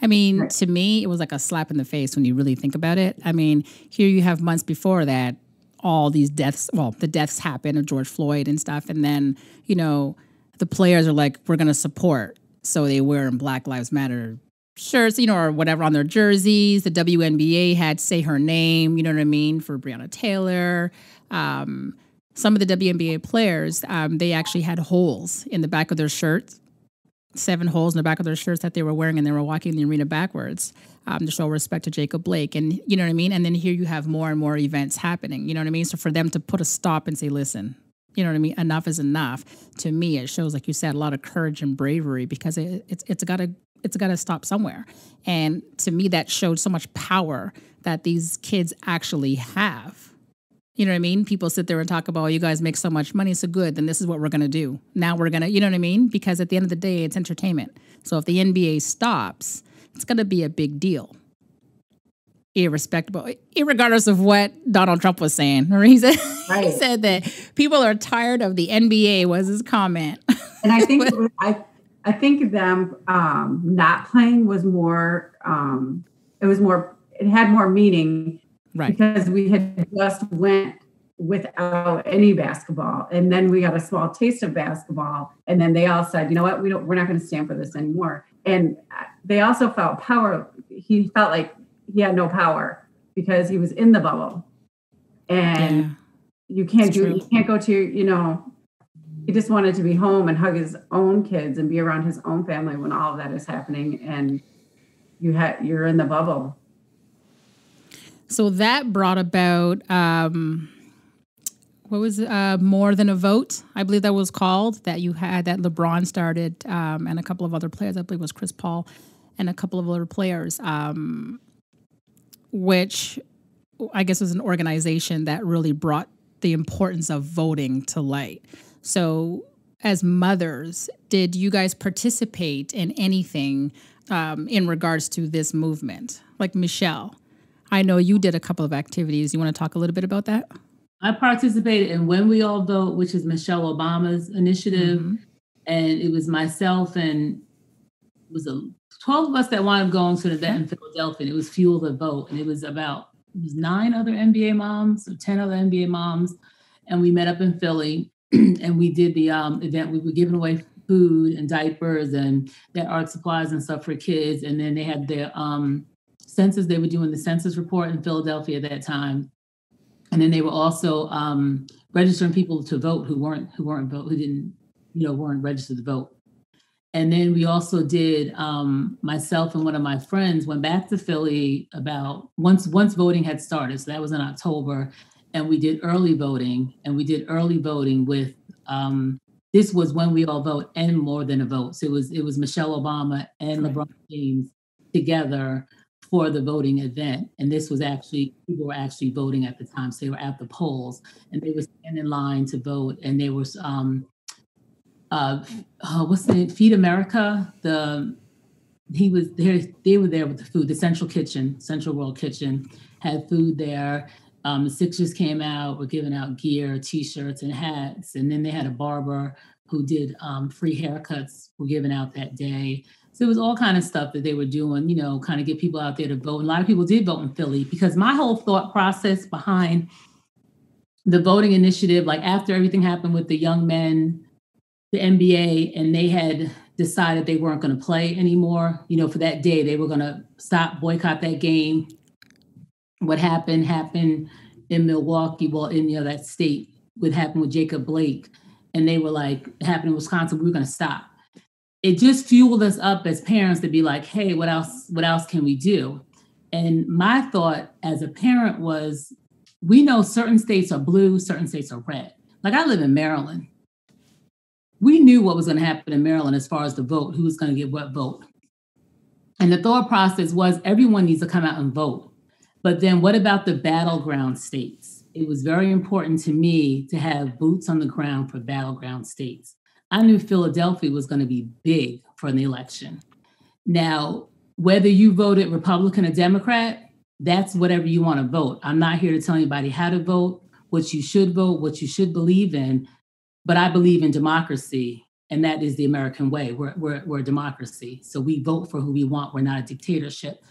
I mean, to me, it was like a slap in the face when you really think about it. I mean, here you have months before that, all these deaths, the deaths happened of George Floyd and stuff. And then, the players are like, we're going to support. So they wear Black Lives Matter shirts, or whatever on their jerseys. The WNBA had Say Her Name, you know what I mean, for Breonna Taylor. Some of the WNBA players, they actually had holes in the back of their shirts, 7 holes in the back of their shirts that they were wearing, and they were walking the arena backwards to show respect to Jacob Blake. And you know what I mean? And then here you have more and more events happening, you know what I mean? So for them to put a stop and say, listen, you know what I mean? Enough is enough. To me, it shows, like you said, a lot of courage and bravery, because it's got to stop somewhere. And to me, that showed so much power that these kids actually have. You know what I mean? People sit there and talk about, oh, you guys make so much money, so good, then this is what we're going to do. Now we're going to, you know what I mean? Because at the end of the day, it's entertainment. So if the NBA stops, it's going to be a big deal. Irregardless of what Donald Trump was saying. He said, right. He said that people are tired of the NBA, was his comment. And I think I think them not playing was more, it had more meaning, right? Because we had just went without any basketball, and then we got a small taste of basketball, and then they all said, you know what, we're not going to stand for this anymore. And they also felt power. He felt like he had no power because he was in the bubble, and you can't go to, he just wanted to be home and hug his own kids and be around his own family when all of that is happening, and you're in the bubble. So that brought about what was More Than a Vote, I believe that was called, that you had, that LeBron started, and a couple of other players, I believe it was Chris Paul and a couple of other players, which I guess was an organization that really brought the importance of voting to light. So as mothers, did you guys participate in anything in regards to this movement? Like Michelle, I know you did a couple of activities. You want to talk a little bit about that? I participated in When We All Vote, which is Michelle Obama's initiative. Mm-hmm. And it was myself and it was 12 of us that wound up going to an event in Philadelphia. And it was Fuel the Vote. And it was 9 other NBA moms or 10 other NBA moms. And we met up in Philly and we did the event. We were giving away food and diapers and their art supplies and stuff for kids. And then they had their census. They were doing the census report in Philadelphia at that time. And then they were also registering people to vote who didn't weren't registered to vote. And then we also did, myself and one of my friends went back to Philly about once voting had started. So that was in October. And we did early voting. And we did early voting with, this was When We All Vote and More Than a Vote. So it was Michelle Obama and LeBron James together for the voting event. And this was people were actually voting at the time. So they were at the polls and they were standing in line to vote. And there was, what's the name? Feed America. They were there with the food. The Central World Kitchen had food there. The Sixers came out, were giving out gear, T-shirts and hats. And then they had a barber who did free haircuts were given out that day. So it was all kind of stuff that they were doing, kind of get people out there to vote. And a lot of people did vote in Philly because my whole thought process behind the voting initiative, like after everything happened with the young men, the NBA, and they had decided they weren't going to play anymore, for that day, they were going to boycott that game. What happened in Milwaukee, in that state, what happened with Jacob Blake. And they were like, it happened in Wisconsin, we were going to stop. It just fueled us up as parents to be like, hey, what else can we do? And my thought as a parent was, we know certain states are blue, certain states are red. Like I live in Maryland. We knew what was going to happen in Maryland as far as the vote, who was going to get what vote. And the thought process was everyone needs to come out and vote. But then what about the battleground states? It was very important to me to have boots on the ground for battleground states. I knew Philadelphia was going to be big for the election. Now, whether you voted Republican or Democrat, that's whatever you want to vote. I'm not here to tell anybody how to vote, what you should vote, what you should believe in, but I believe in democracy, and that is the American way. We're a democracy, so we vote for who we want. We're not a dictatorship.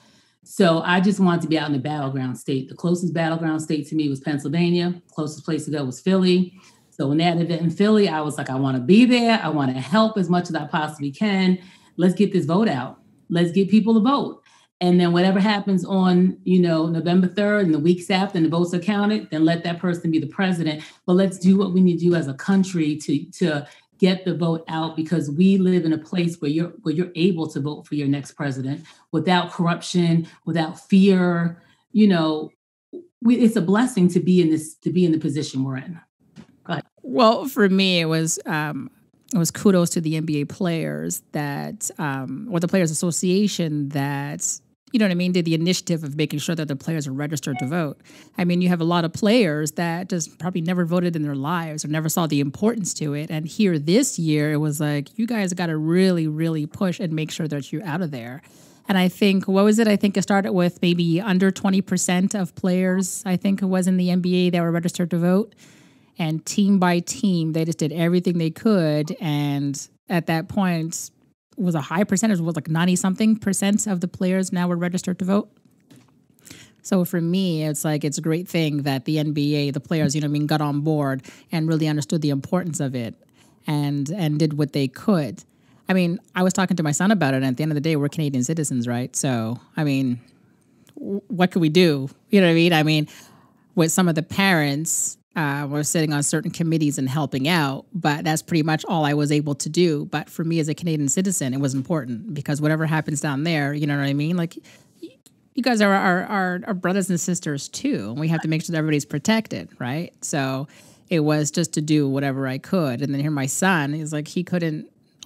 So I just wanted to be out in the battleground state. The closest battleground state to me was Pennsylvania. Closest place to go was Philly. So when they had an event in Philly, I was like, I want to be there. I want to help as much as I possibly can. Let's get this vote out. Let's get people to vote. And then whatever happens on, November 3rd and the weeks after and the votes are counted, then let that person be the president. But let's do what we need to do as a country to get the vote out, because we live in a place where you're able to vote for your next president without corruption, without fear. It's a blessing to be in the position we're in. Well, for me, it was kudos to the NBA players or the Players Association that, did the initiative of making sure that the players are registered to vote. I mean, you have a lot of players that just probably never voted in their lives or never saw the importance to it. And here this year, it was like, you guys got to really, really push and make sure that you're out of there. And I think, what was it? I think it started with maybe under 20% of players, I think it was in the NBA, that were registered to vote. And team by team, they just did everything they could. And at that point, was a high percentage, was like 90-something% of the players now were registered to vote. So for me, it's like, it's a great thing that the NBA, the players, got on board and really understood the importance of it and did what they could. I mean, I was talking to my son about it, and at the end of the day, we're Canadian citizens, right? So, I mean, what could we do? You know what I mean? I mean, with some of the parents, we're sitting on certain committees and helping out, but that's pretty much all I was able to do. But for me as a Canadian citizen, it was important because whatever happens down there, you know what I mean? Like, you guys are our brothers and sisters too. And we have to make sure that everybody's protected, right? So it was just to do whatever I could. And then here my son, he's like,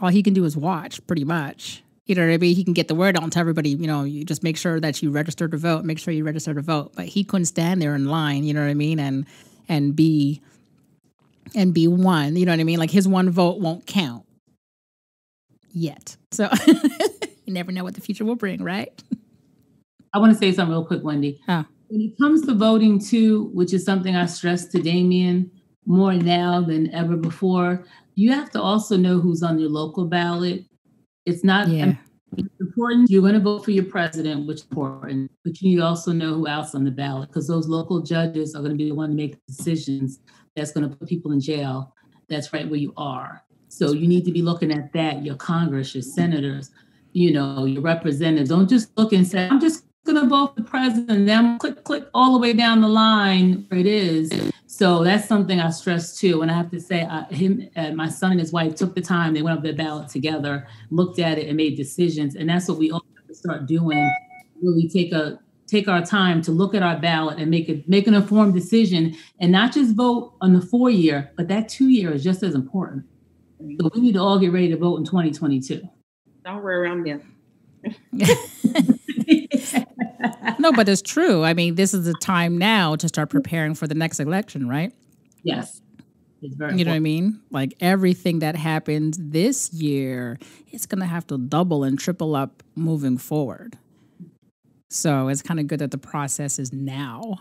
all he can do is watch pretty much. You know what I mean? He can get the word out and tell everybody, you just make sure that you register to vote, make sure you register to vote. But he couldn't stand there in line, you know what I mean? And be one, you know what I mean? Like his one vote won't count yet. So you never know what the future will bring, right? I want to say something real quick, Wendy. When it comes to voting too, which is something I stress to Damion more now than ever before, you have to also know who's on your local ballot. It's not it's important. You're going to vote for your president, which is important, but you need to also know who else on the ballot, because those local judges are going to be the one to make the decisions that's going to put people in jail. That's right where you are. So you need to be looking at that, your Congress, your senators, your representatives. Don't just look and say, I'm just going to vote for the president. Then click all the way down the line where it is. So that's something I stress too. And I have to say, my son and his wife took the time. They went up their ballot together, looked at it, and made decisions. And that's what we all have to start doing. Really take our time to look at our ballot and make an informed decision, and not just vote on the 4-year, but that 2-year is just as important. So we need to all get ready to vote in 2022. Don't worry around there. No, but it's true. I mean, this is the time now to start preparing for the next election, right? Yes. It's very You know what I mean? Like everything that happens this year, it's going to have to double and triple up moving forward. So it's kind of good that the process is now.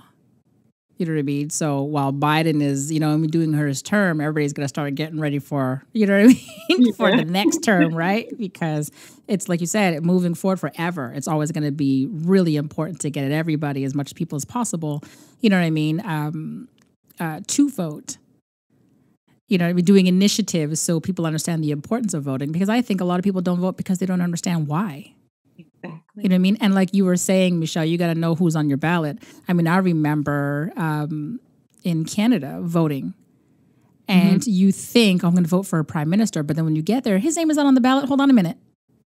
You know what I mean? So while Biden is, doing his term, everybody's going to start getting ready for, you know what I mean? For the next term, right? Because it's like you said, moving forward forever. It's always going to be really important to get at everybody, as much people as possible, you know what I mean? To vote. Doing initiatives so people understand the importance of voting, because I think a lot of people don't vote because they don't understand why. Exactly. You know what I mean? And like you were saying, Michelle, you got to know who's on your ballot. I mean, I remember in Canada voting, and you think, I'm going to vote for a prime minister. But then when you get there, his name is not on the ballot. Hold on a minute.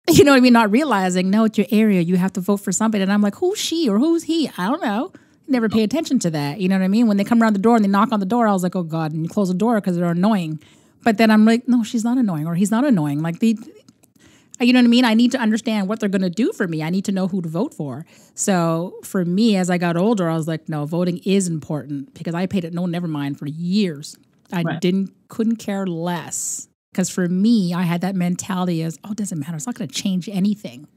You know what I mean? Not realizing, no, it's your area. You have to vote for somebody. And I'm like, who's she or who's he? I don't know. Never pay attention to that. You know what I mean? When they come around the door and they knock on the door, I was like, oh, God. And you close the door because they're annoying. But then I'm like, no, she's not annoying, or he's not annoying. Like, you know what I mean? I need to understand what they're going to do for me. I need to know who to vote for. So for me, as I got older, I was like, no, voting is important, because I paid it never mind for years. I couldn't care less, because for me, I had that mentality as, oh, it doesn't matter. It's not going to change anything.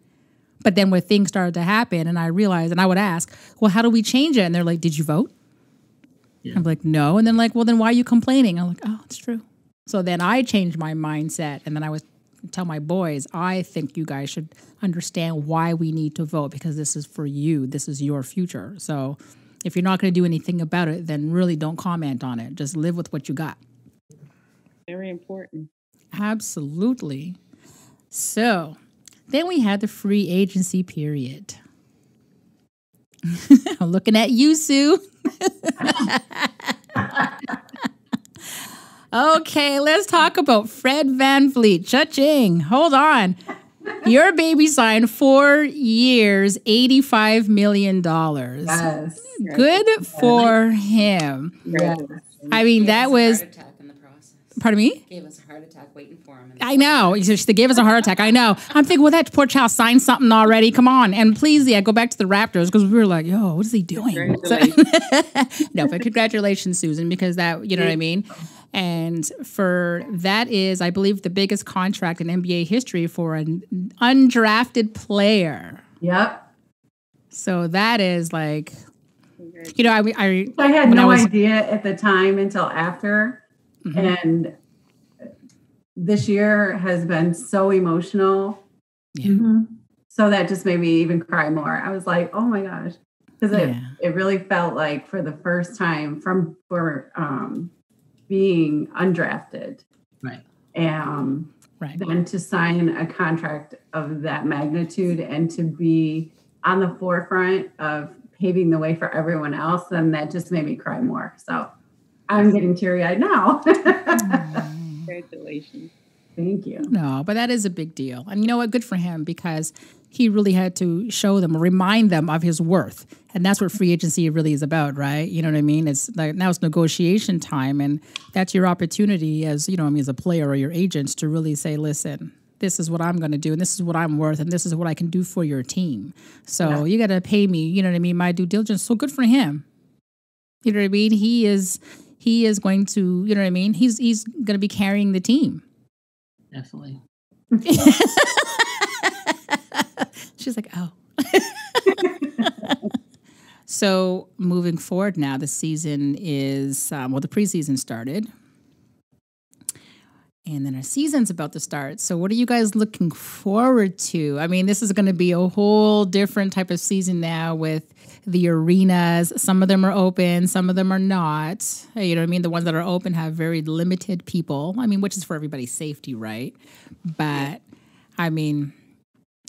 But then when things started to happen, and I realized, and I would ask, well, how do we change it? And they're like, did you vote? Yeah. I'm like, no. And then like, well, then why are you complaining? I'm like, oh, it's true. So then I changed my mindset, and then I was tell my boys, I think you guys should understand why we need to vote, because this is for you. This is your future. So if you're not going to do anything about it, then really don't comment on it. Just live with what you got. Very important. Absolutely. So then we had the free agency period. I'm looking at you, Sue. Okay, let's talk about Fred VanVleet. Cha-ching. Hold on. Your baby signed 4 years, $85 million. Yes. Good for him. Yes. I mean, that was... Pardon me? Gave us a heart attack waiting for him. I know. They gave us a heart attack. I know. I'm thinking, well, that poor child signed something already. Come on. And please, go back to the Raptors, because we were like, yo, what is he doing? No, but congratulations, Susan, because that, you know what I mean? And that is, I believe, the biggest contract in NBA history for an undrafted player. Yep. So that is like, I had no idea at the time until after. Mm-hmm. And this year has been so emotional Yeah. So that just made me even cry more. I was like, oh my gosh. Because it really felt like for the first time for being undrafted. Right. Then to sign a contract of that magnitude and to be on the forefront of paving the way for everyone else, then that just made me cry more. So I'm getting teary-eyed now. Congratulations. Thank you. No, but that is a big deal. And you know what? Good for him, because he really had to show them, remind them of his worth. And that's what free agency really is about, right? You know what I mean? It's like now it's negotiation time, and that's your opportunity as, as a player or your agents to really say, listen, this is what I'm going to do, and this is what I'm worth, and this is what I can do for your team. So you got to pay me, you know what I mean, my due diligence. So good for him. You know what I mean? He is going to, you know what I mean? He's going to be carrying the team. Definitely. She's like, oh. So moving forward now, the season is, the preseason started. And then our season's about to start. So what are you guys looking forward to? I mean, this is going to be a whole different type of season now with the arenas. Some of them are open, some of them are not. You know what I mean? The ones that are open have very limited people. I mean, which is for everybody's safety, right? But, I mean,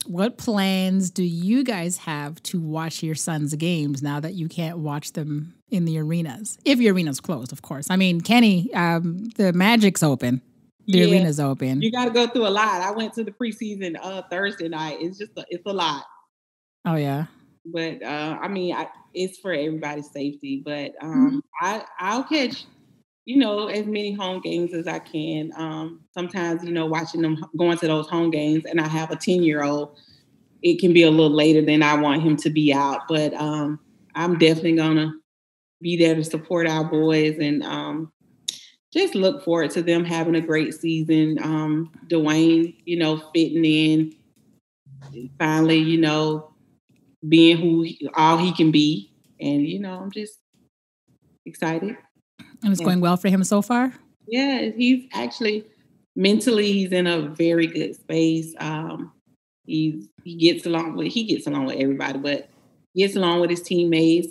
what plans do you guys have to watch your son's games now that you can't watch them in the arenas? If your arena's closed, of course. I mean, Kenny, the Magic's open. The arena's open. You got to go through a lot. I went to the preseason Thursday night. It's a lot. Oh, yeah. But, I mean, it's for everybody's safety. But I'll catch, as many home games as I can. Sometimes, watching them, going to those home games, and I have a 10-year-old, it can be a little later than I want him to be out. But I'm definitely going to be there to support our boys and just look forward to them having a great season. Dwayne, fitting in, finally, being all he can be. And, I'm just excited. And it's going well for him so far? Yeah, he's actually, mentally, he's in a very good space. He gets along with everybody, but he gets along with his teammates.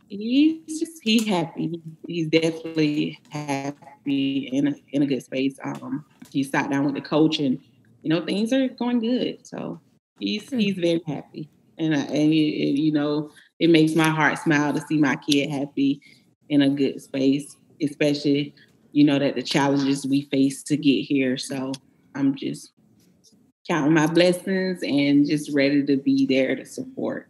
He's happy. He's definitely happy in a good space. He sat down with the coach, and things are going good. So he's very happy, and it makes my heart smile to see my kid happy in a good space, especially that the challenges we face to get here. So I'm just counting my blessings and just ready to be there to support.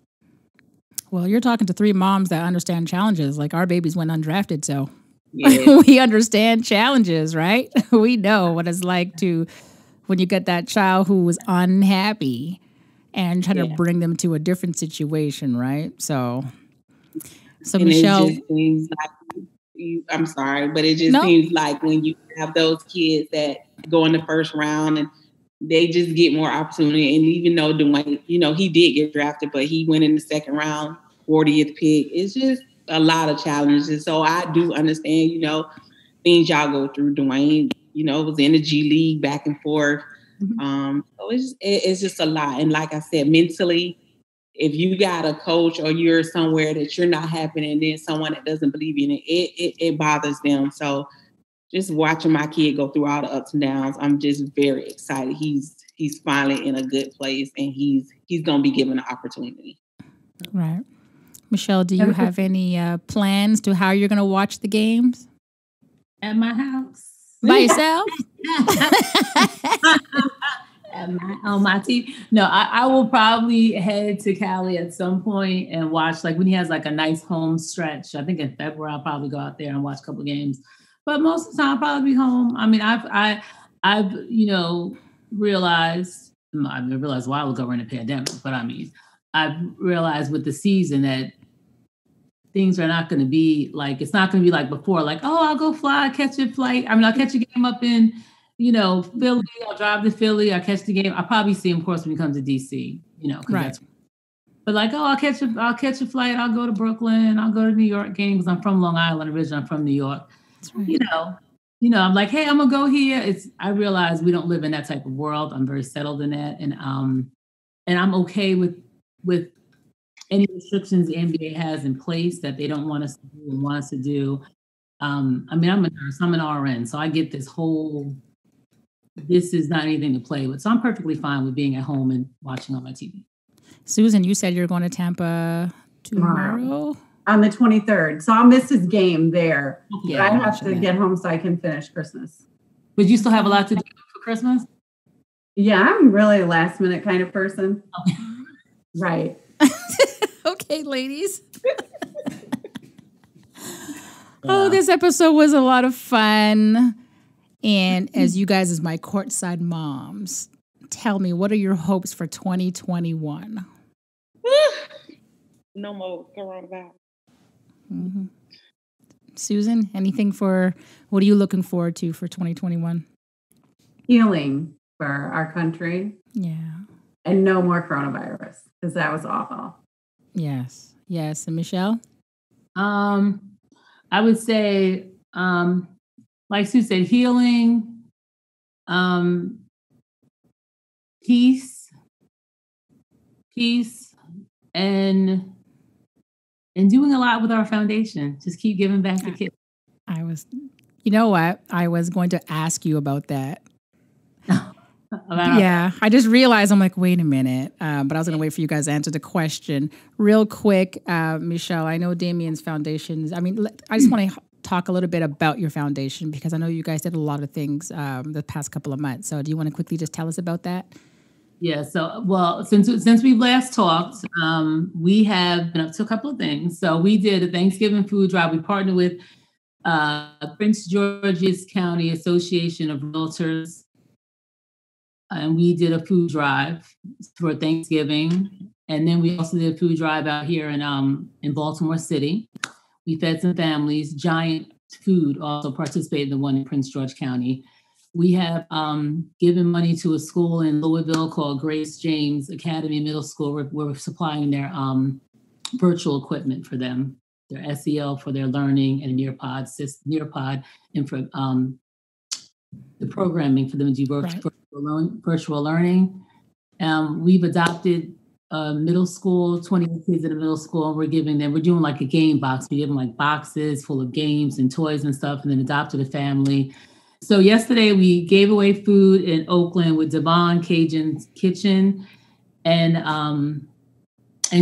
Well, you're talking to three moms that understand challenges. Like, our babies went undrafted, so we understand challenges, right? We know what it's like when you get that child who was unhappy and trying to bring them to a different situation, right? So Michelle, I'm sorry, but it just seems like when you have those kids that go in the first round and they just get more opportunity. And even though Dwayne, he did get drafted, but he went in the second round, 40th pick. It's just a lot of challenges. So I do understand, things y'all go through. Dwayne, was in the G League back and forth. So it's just a lot. And like I said, mentally, if you got a coach or you're somewhere that you're not happy and then someone that doesn't believe in it, it bothers them. So just watching my kid go through all the ups and downs, I'm just very excited. He's finally in a good place, and he's going to be given an opportunity. Right. Michelle, do you have any plans to how you're going to watch the games? At my house. By yourself? On my TV. No, I will probably head to Cali at some point and watch, like when he has like a nice home stretch. I think in February I'll probably go out there and watch a couple of games. But most of the time I'll probably be home. I mean, I've realized a while ago we're in a pandemic, but I mean, I've realized with the season that things are not going to be like, it's not going to be like before, like, oh, I'll go fly, catch a flight. I mean, I'll catch a game up in, Philly. I'll drive to Philly. I'll catch the game. I'll probably see him, of course, when he comes to DC, right. But like, oh, I'll catch a flight. I'll go to Brooklyn. I'll go to New York game because I'm from Long Island originally. I'm from New York. Right. I'm like, hey, I'm gonna go here. I realize we don't live in that type of world. I'm very settled in that, and I'm okay with any restrictions the NBA has in place that they don't want us to do and want us to do. I'm a nurse, I'm an RN, so I get this is not anything to play with. So I'm perfectly fine with being at home and watching on my TV. Susan, you said you're going to Tampa tomorrow? On the 23rd. So I'll miss his game there. Yeah, I have to get home so I can finish Christmas. But you still have a lot to do for Christmas? Yeah, I'm really a last minute kind of person. Okay. Right. Okay, ladies. Oh, this episode was a lot of fun. And as you guys, as my courtside moms, tell me, what are your hopes for 2021? No more coronavirus. Mm-hmm. Susan, what are you looking forward to for 2021? Healing for our country. Yeah. And no more coronavirus, because that was awful. Yes. Yes. And Michelle? I would say, like Sue said, healing, peace, and doing a lot with our foundation. Just keep giving back to kids. You know what? I was going to ask you about that. Yeah, I just realized, I'm like, wait a minute. But I was going to wait for you guys to answer the question. Real quick, Michelle, I know Damion's foundations. I just want to talk a little bit about your foundation, because I know you guys did a lot of things the past couple of months. So do you want to quickly just tell us about that? Yeah, so, well, since we've last talked, we have been up to a couple of things. So we did a Thanksgiving food drive. We partnered with Prince George's County Association of Realtors. And we did a food drive for Thanksgiving. And then we also did a food drive out here in Baltimore City. We fed some families. Giant Food also participated in the one in Prince George County. We have given money to a school in Louisville called Grace James Academy Middle School. We're supplying their virtual equipment for them, their SEL for their learning, and Nearpod, and for the programming for them to do virtual learning. We've adopted middle school, 20 kids in the middle school, and we're doing like a game box. We give them like boxes full of games and toys and stuff, and then adopted a family. So yesterday we gave away food in Oakland with Devon Cajun Kitchen and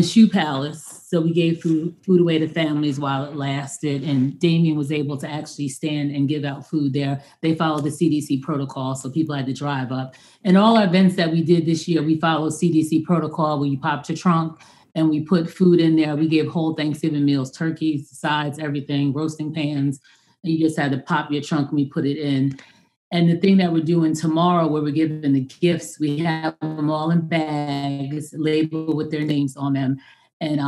Shoe Palace. So we gave food away to families while it lasted, and Damion was able to actually stand and give out food there. They followed the CDC protocol, so people had to drive up. And all our events that we did this year, we followed CDC protocol where you popped your trunk and we put food in there. We gave whole Thanksgiving meals, turkeys, sides, everything, roasting pans. And you just had to pop your trunk and we put it in. And the thing that we're doing tomorrow, where we're giving the gifts, we have them all in bags, labeled with their names on them. And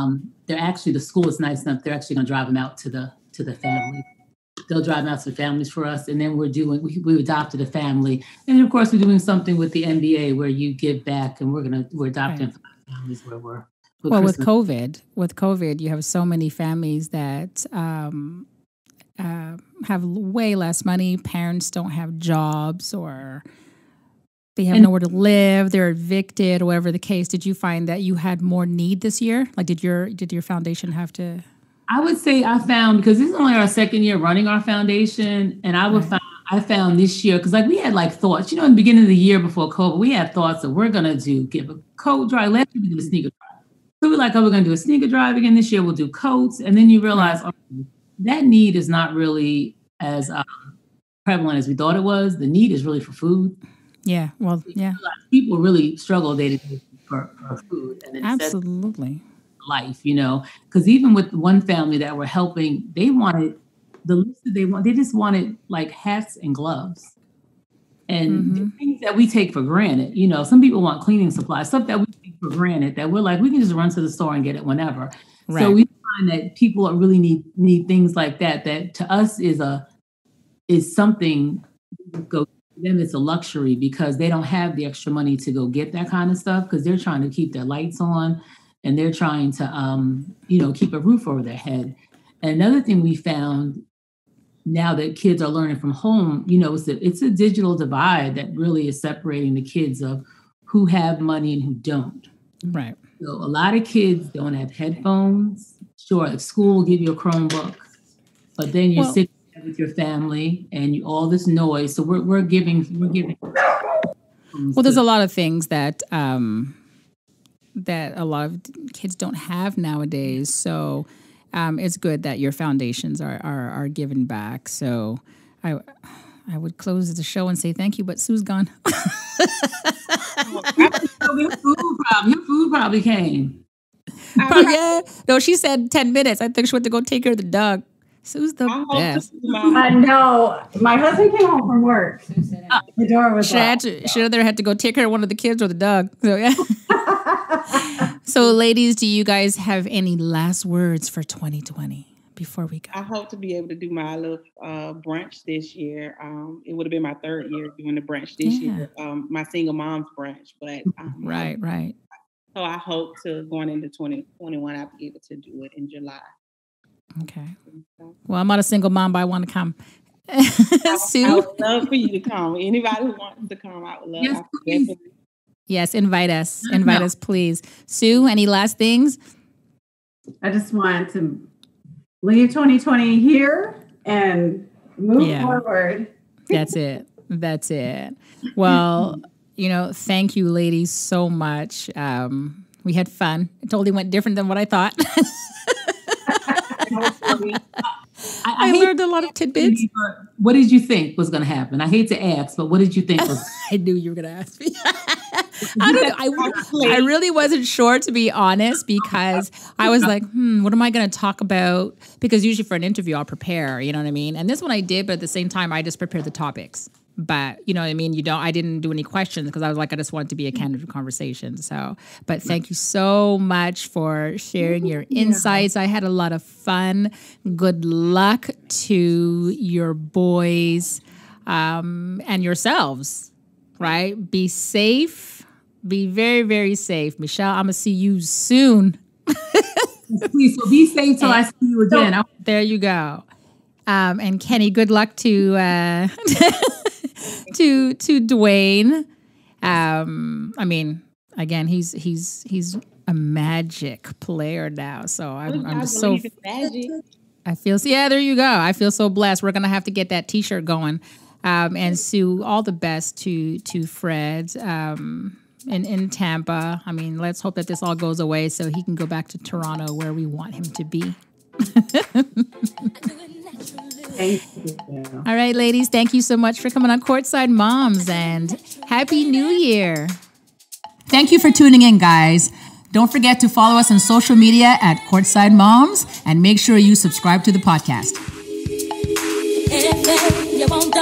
they're actually, the school is nice enough, they're actually going to drive them out to the family. They'll drive them out to the families for us. And then we adopted a family. And of course, we're doing something with the NBA where you give back, and we're adopting families where we're. Well, with COVID, you have so many families that have way less money. Parents don't have jobs, or they have nowhere to live. They're evicted, or whatever the case. Did you find that you had more need this year? Like, did your foundation have to? I would say I found, because this is only our second year running our foundation, and I found this year, because like we had like thoughts, in the beginning of the year before COVID, we had thoughts that we're gonna give a coat drive. Last year we did a sneaker drive. So we're like, we're gonna do a sneaker drive again this year. We'll do coats, and then you realize that need is not really as prevalent as we thought it was. The need is really for food. Yeah, well, yeah. People really struggle day to day for food. And absolutely. Life, because even with one family that we're helping, they wanted the list that they just wanted like hats and gloves and the things that we take for granted. Some people want cleaning supplies, stuff that we take for granted that we're like, we can just run to the store and get it whenever. Right. So we find that people really need things like that to us is something to go to them. It's a luxury because they don't have the extra money to go get that kind of stuff, because they're trying to keep their lights on. And they're trying to, keep a roof over their head. And another thing we found now that kids are learning from home, you know, it's a digital divide that really is separating the kids of who have money and who don't. Right. So a lot of kids don't have headphones. Sure, if school will give you a Chromebook, but then you're sitting with your family and all this noise. So we're giving. Well, there's a lot of things that that a lot of kids don't have nowadays. So it's good that your foundations are given back. So I would close the show and say thank you, but Sue's gone. Your food probably came. Yeah. No, she said 10 minutes. I think she went to go take care of the dog. Sue's the best. I know. My husband came home from work. The door was locked. She either had to go take care of one of the kids or the dog. So, yeah. So, ladies, do you guys have any last words for 2020 before we go? I hope to be able to do my little brunch this year. It would have been my third year doing the brunch this year, my single mom's brunch. But Right. So I hope to, going into 2021, I'll be able to do it in July. Okay. Well, I'm not a single mom, but I want to come. Sue? I would love for you to come. Anybody who wants to come, I would love. Yes, please. Yes, invite us. Invite us, please. Sue, any last things? I just want to leave 2020 here and move forward. That's it. Well, thank you, ladies, so much. We had fun. It totally went different than what I thought. I learned a lot of tidbits. What did you think was going to happen? I hate to ask, but what did you think was? I knew you were going to ask me. I really wasn't sure, to be honest, because I was like, what am I going to talk about? Because usually for an interview, I'll prepare, you know what I mean? And this one I did, but at the same time, I just prepared the topics. But you know what I mean? I didn't do any questions because I was like, I just wanted to be a candid conversation. So, but thank you so much for sharing your insights. I had a lot of fun. Good luck to your boys and yourselves, right? Be safe. Be very, very safe. Michelle, I'm going to see you soon. Please, so be safe till I see you again. There you go. And Kenny, good luck to to Dwayne. I mean, again, he's a magic player now. So I'm just so I feel there you go. I feel so blessed. We're gonna have to get that T-shirt going. And Sue, all the best to Fred in Tampa. I mean, let's hope that this all goes away so he can go back to Toronto where we want him to be. Thank you. All right, ladies, thank you so much for coming on Courtside Moms, and Happy New Year. Thank you for tuning in, guys. Don't forget to follow us on social media at Courtside Moms, and make sure you subscribe to the podcast. Anything you want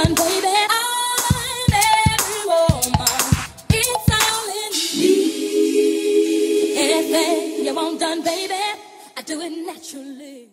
done, baby, I do it naturally.